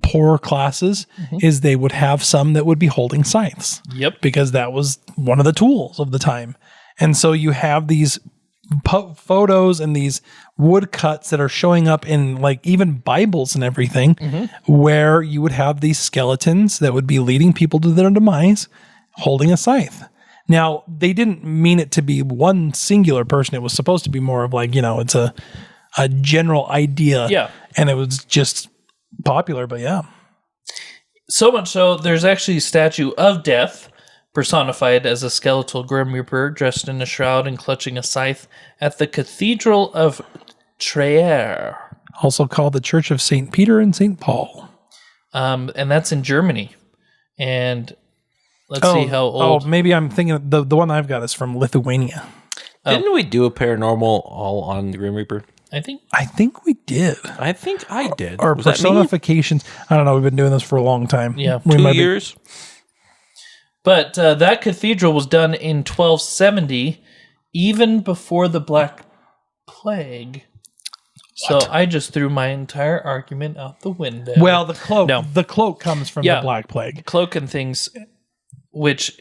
poor classes, is they would have some that would be holding scythes. Yep. Because that was one of the tools of the time. And so you have these photos and these woodcuts that are showing up in like even Bibles and everything, where you would have these skeletons that would be leading people to their demise holding a scythe. Now, they didn't mean it to be one singular person. It was supposed to be more of like, it's a general idea. Yeah. And it was just popular, but yeah. So much so, there's actually a statue of death personified as a skeletal Grim Reaper dressed in a shroud and clutching a scythe at the Cathedral of Trier. Also called the Church of St. Peter and St. Paul. And that's in Germany. And let's see how old. Oh, maybe I'm thinking the one I've got is from Lithuania. Didn't we do a paranormal all on the Grim Reaper? I think we did. I think I did. Or Was that me? personifications. I don't know. We've been doing this for a long time. Yeah. We 2 might years? But that cathedral was done in 1270, even before the Black Plague. So I just threw my entire argument out the window. Well, the cloak. No. The cloak comes from the Black Plague. Cloak and things, which,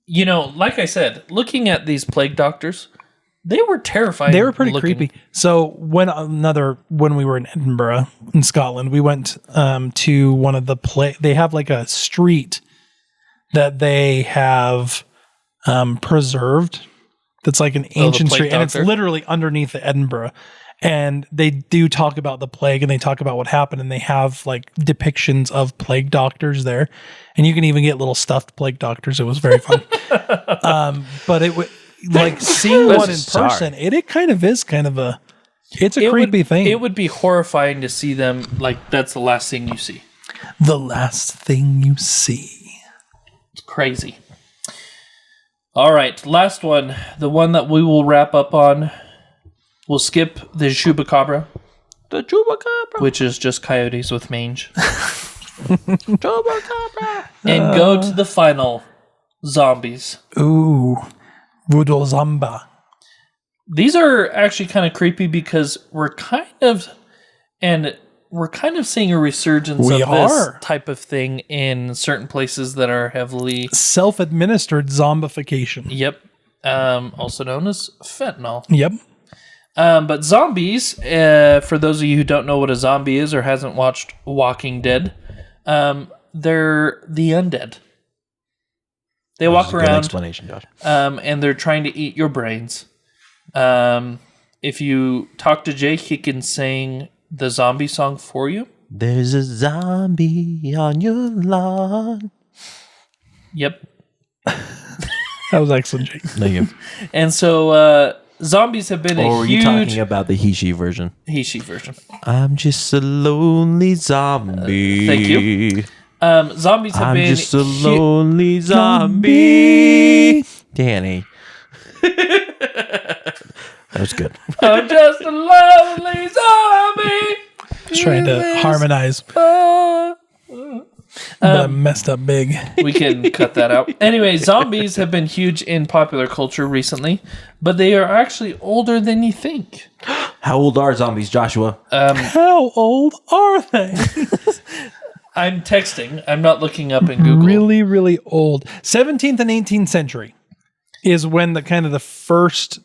like I said, looking at these plague doctors, They were terrifying. They were pretty looking. creepy. So when we were in Edinburgh in Scotland, we went to one of the they have like a street that they have preserved. That's like an ancient street, and it's literally underneath the Edinburgh. And they do talk about the plague, and they talk about what happened, and they have like depictions of plague doctors there, and you can even get little stuffed plague doctors. It was very fun. But it would. Like seeing one in person, it kind of is it's a creepy thing. It would be horrifying to see them like that's the last thing you see. The last thing you see. It's crazy. All right, last one. The one that we will wrap up on. We'll skip the chupacabra. The chupacabra. Which is just coyotes with mange. Chupacabra. And go to the final zombies. Ooh. Voodoo Zamba. These are actually kind of creepy because we're kind of seeing a resurgence of this type of thing in certain places that are heavily self-administered zombification. Yep. Also known as fentanyl. Yep. But zombies, for those of you who don't know what a zombie is or hasn't watched Walking Dead, they're the undead. They walk around. Good explanation, Josh. And they're trying to eat your brains. If you talk to Jake, he can sing the zombie song for you. There's a zombie on your lawn. Yep. That was excellent, Jake. Thank you. And so zombies have been or a huge... Or are you talking about the he-she version? He-she version. I'm just a lonely zombie. Thank you. Zombies have been... I'm just a lonely zombie. Danny. That was good. I'm just a lonely zombie. Just trying to harmonize. Messed up big. We can cut that out. Anyway, zombies have been huge in popular culture recently, but they are actually older than you think. How old are zombies, Joshua? How old are they? I'm texting. I'm not looking up in Google. Really, really old. 17th and 18th century is when the first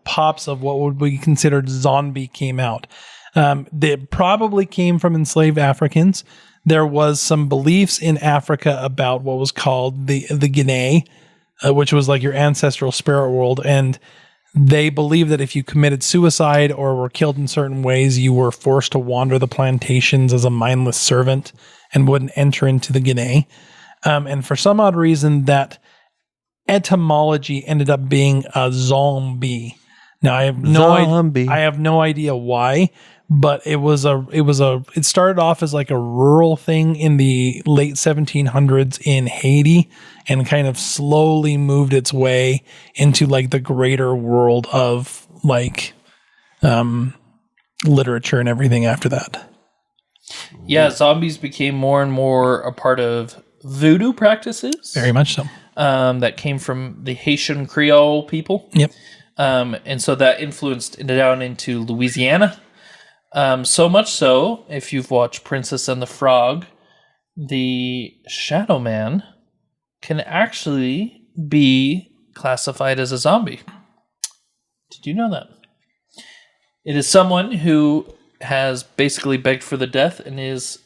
pops of what would be considered zombie came out. They probably came from enslaved Africans. There was some beliefs in Africa about what was called the Guinea, which was like your ancestral spirit world. And they believed that if you committed suicide or were killed in certain ways, you were forced to wander the plantations as a mindless servant and wouldn't enter into the Guinea. And for some odd reason, that etymology ended up being a zombie. Now I have no idea why, but it started off as like a rural thing in the late 1700s in Haiti and kind of slowly moved its way into like the greater world of like literature and everything after that. Yeah, zombies became more and more a part of voodoo practices. Very much so. That came from the Haitian Creole people. Yep. And so that influenced down into Louisiana. So much so, if you've watched Princess and the Frog, the Shadow Man can actually be classified as a zombie. Did you know that? It is someone who has basically begged for the death and is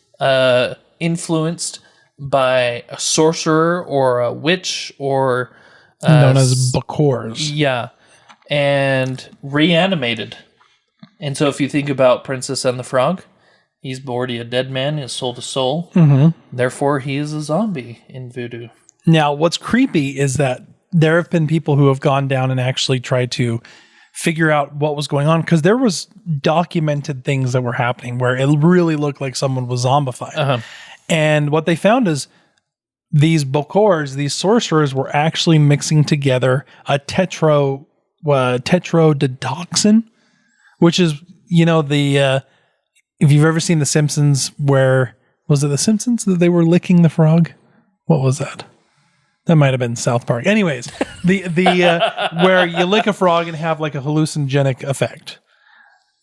influenced by a sorcerer or a witch or... known as Bakors. Yeah. And reanimated. And so if you think about Princess and the Frog, he's already a dead man, his soul to soul. Mm-hmm. Therefore, he is a zombie in voodoo. Now, what's creepy is that there have been people who have gone down and actually tried to figure out what was going on, because there was documented things that were happening where it really looked like someone was zombified. Uh-huh. And what they found is these Bakors, these sorcerers, were actually mixing together a tetrodotoxin, which is, if you've ever seen The Simpsons, where, was it The Simpsons that they were licking the frog? What was that? That might have been South Park. Anyways, the where you lick a frog and have like a hallucinogenic effect.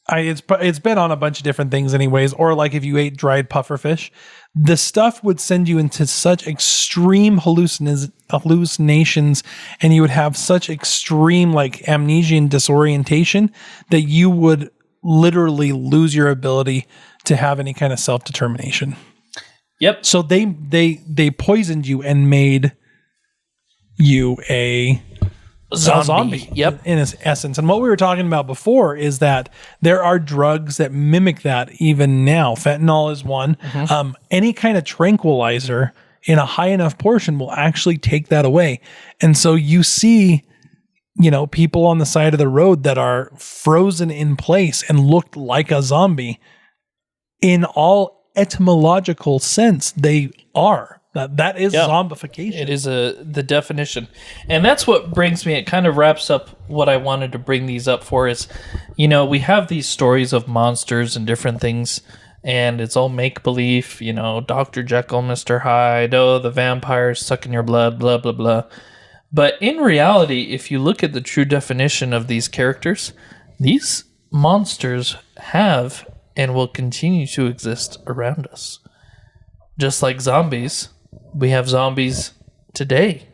It's been on a bunch of different things anyways, or like if you ate dried pufferfish, the stuff would send you into such extreme hallucinations, and you would have such extreme like amnesia and disorientation that you would literally lose your ability to have any kind of self-determination. Yep. So they poisoned you and made you a zombie. Yep. In its essence. And what we were talking about before is that there are drugs that mimic that even now. Fentanyl is one. Mm-hmm. Any kind of tranquilizer in a high enough portion will actually take that away. And so you see, people on the side of the road that are frozen in place and looked like a zombie. In all etymological sense, they are. That is zombification. It is the definition. And that's what brings me, it kind of wraps up what I wanted to bring these up for is, we have these stories of monsters and different things, and it's all make-believe, Dr. Jekyll, Mr. Hyde, the vampires sucking your blood, blah, blah, blah. But in reality, if you look at the true definition of these characters, these monsters have and will continue to exist around us. Just like zombies, we have zombies today.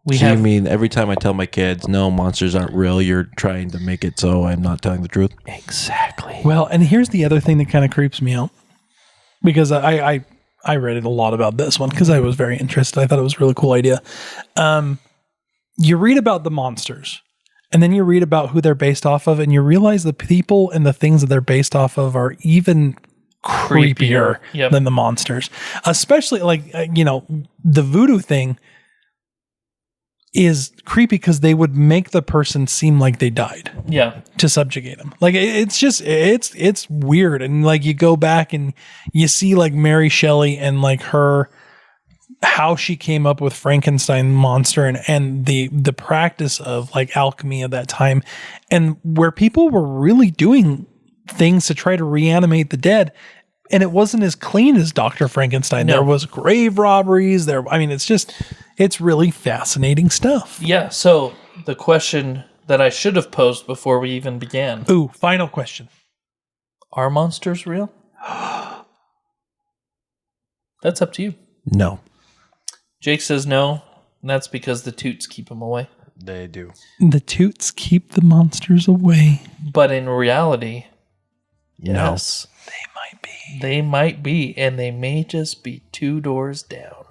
You mean every time I tell my kids, no, monsters aren't real, you're trying to make it so I'm not telling the truth? Exactly. Well, and here's the other thing that kind of creeps me out. Because I read a lot about this one because I was very interested. I thought it was a really cool idea. You read about the monsters, and then you read about who they're based off of, and you realize the people and the things that they're based off of are even creepier than the monsters. Especially the voodoo thing is creepy because they would make the person seem like they died. Yeah. To subjugate them. Like it's just it's weird. And like you go back and you see like Mary Shelley and like how she came up with Frankenstein monster and the practice of like alchemy at that time, and where people were really doing things to try to reanimate the dead. And it wasn't as clean as Dr. Frankenstein. No. There was grave robberies there. I mean, it's really fascinating stuff. Yeah. So the question that I should have posed before we even began. Ooh, final question. Are monsters real? That's up to you. No. Jake says no, and that's because the toots keep them away. They do. The toots keep the monsters away. But in reality, yes. No. They might be, and they may just be 2 doors down.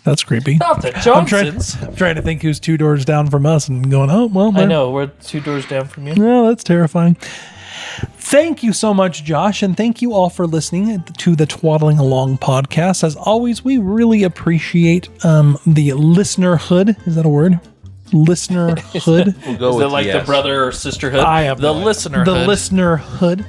That's creepy. Not the Johnsons. I'm trying to think who's 2 doors down from us and going, oh, well. I know, we're 2 doors down from you. No, that's terrifying. Thank you so much, Josh, and thank you all for listening to the Twaddling Along podcast. As always, we really appreciate the listenerhood. Is that a word? Listenerhood. We'll go is it like the brother or sisterhood? I have the listenerhood. The listenerhood.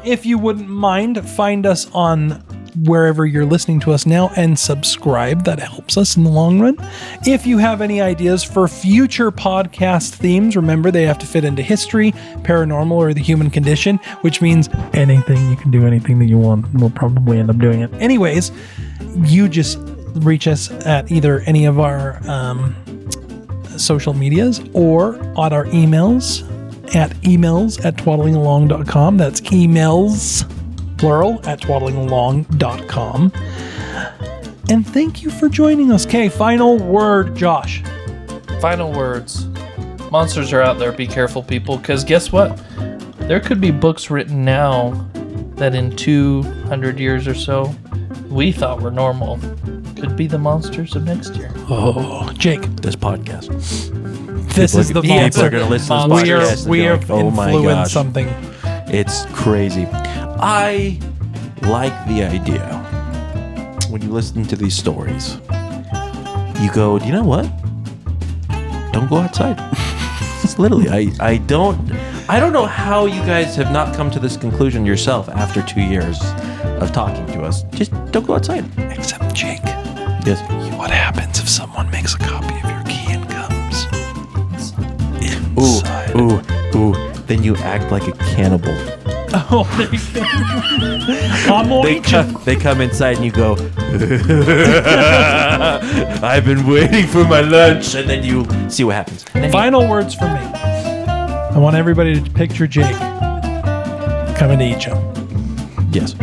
If you wouldn't mind, find us on wherever you're listening to us now and subscribe. That helps us in the long run. If you have any ideas for future podcast themes, remember they have to fit into history, paranormal, or the human condition, which means anything. You can do anything that you want. We'll probably end up doing it. Anyways, you just reach us at either any of our social medias or on our emails at twaddlingalong.com. That's emails, plural, at twaddlingalong.com. And thank you for joining us. Okay, final word, Josh. Final words. Monsters are out there. Be careful, people, because guess what? There could be books written now that in 200 years or so we thought were normal. Could be the monsters of next year. Oh, Jake. This podcast. This is the monster. People are going to listen to this podcast. We have influenced something. It's crazy. I like the idea when you listen to these stories. You go, do you know what? Don't go outside. It's literally, I don't know how you guys have not come to this conclusion yourself after 2 years of talking to us. Just don't go outside. Except Jake. Yes. What happens if someone makes a copy of your key and comes inside? Ooh. Then you act like a cannibal. Oh, there you go. They come inside and you go, I've been waiting for my lunch. And then you see what happens. Final words from me. I want everybody to picture Jake coming to eat you. Yes.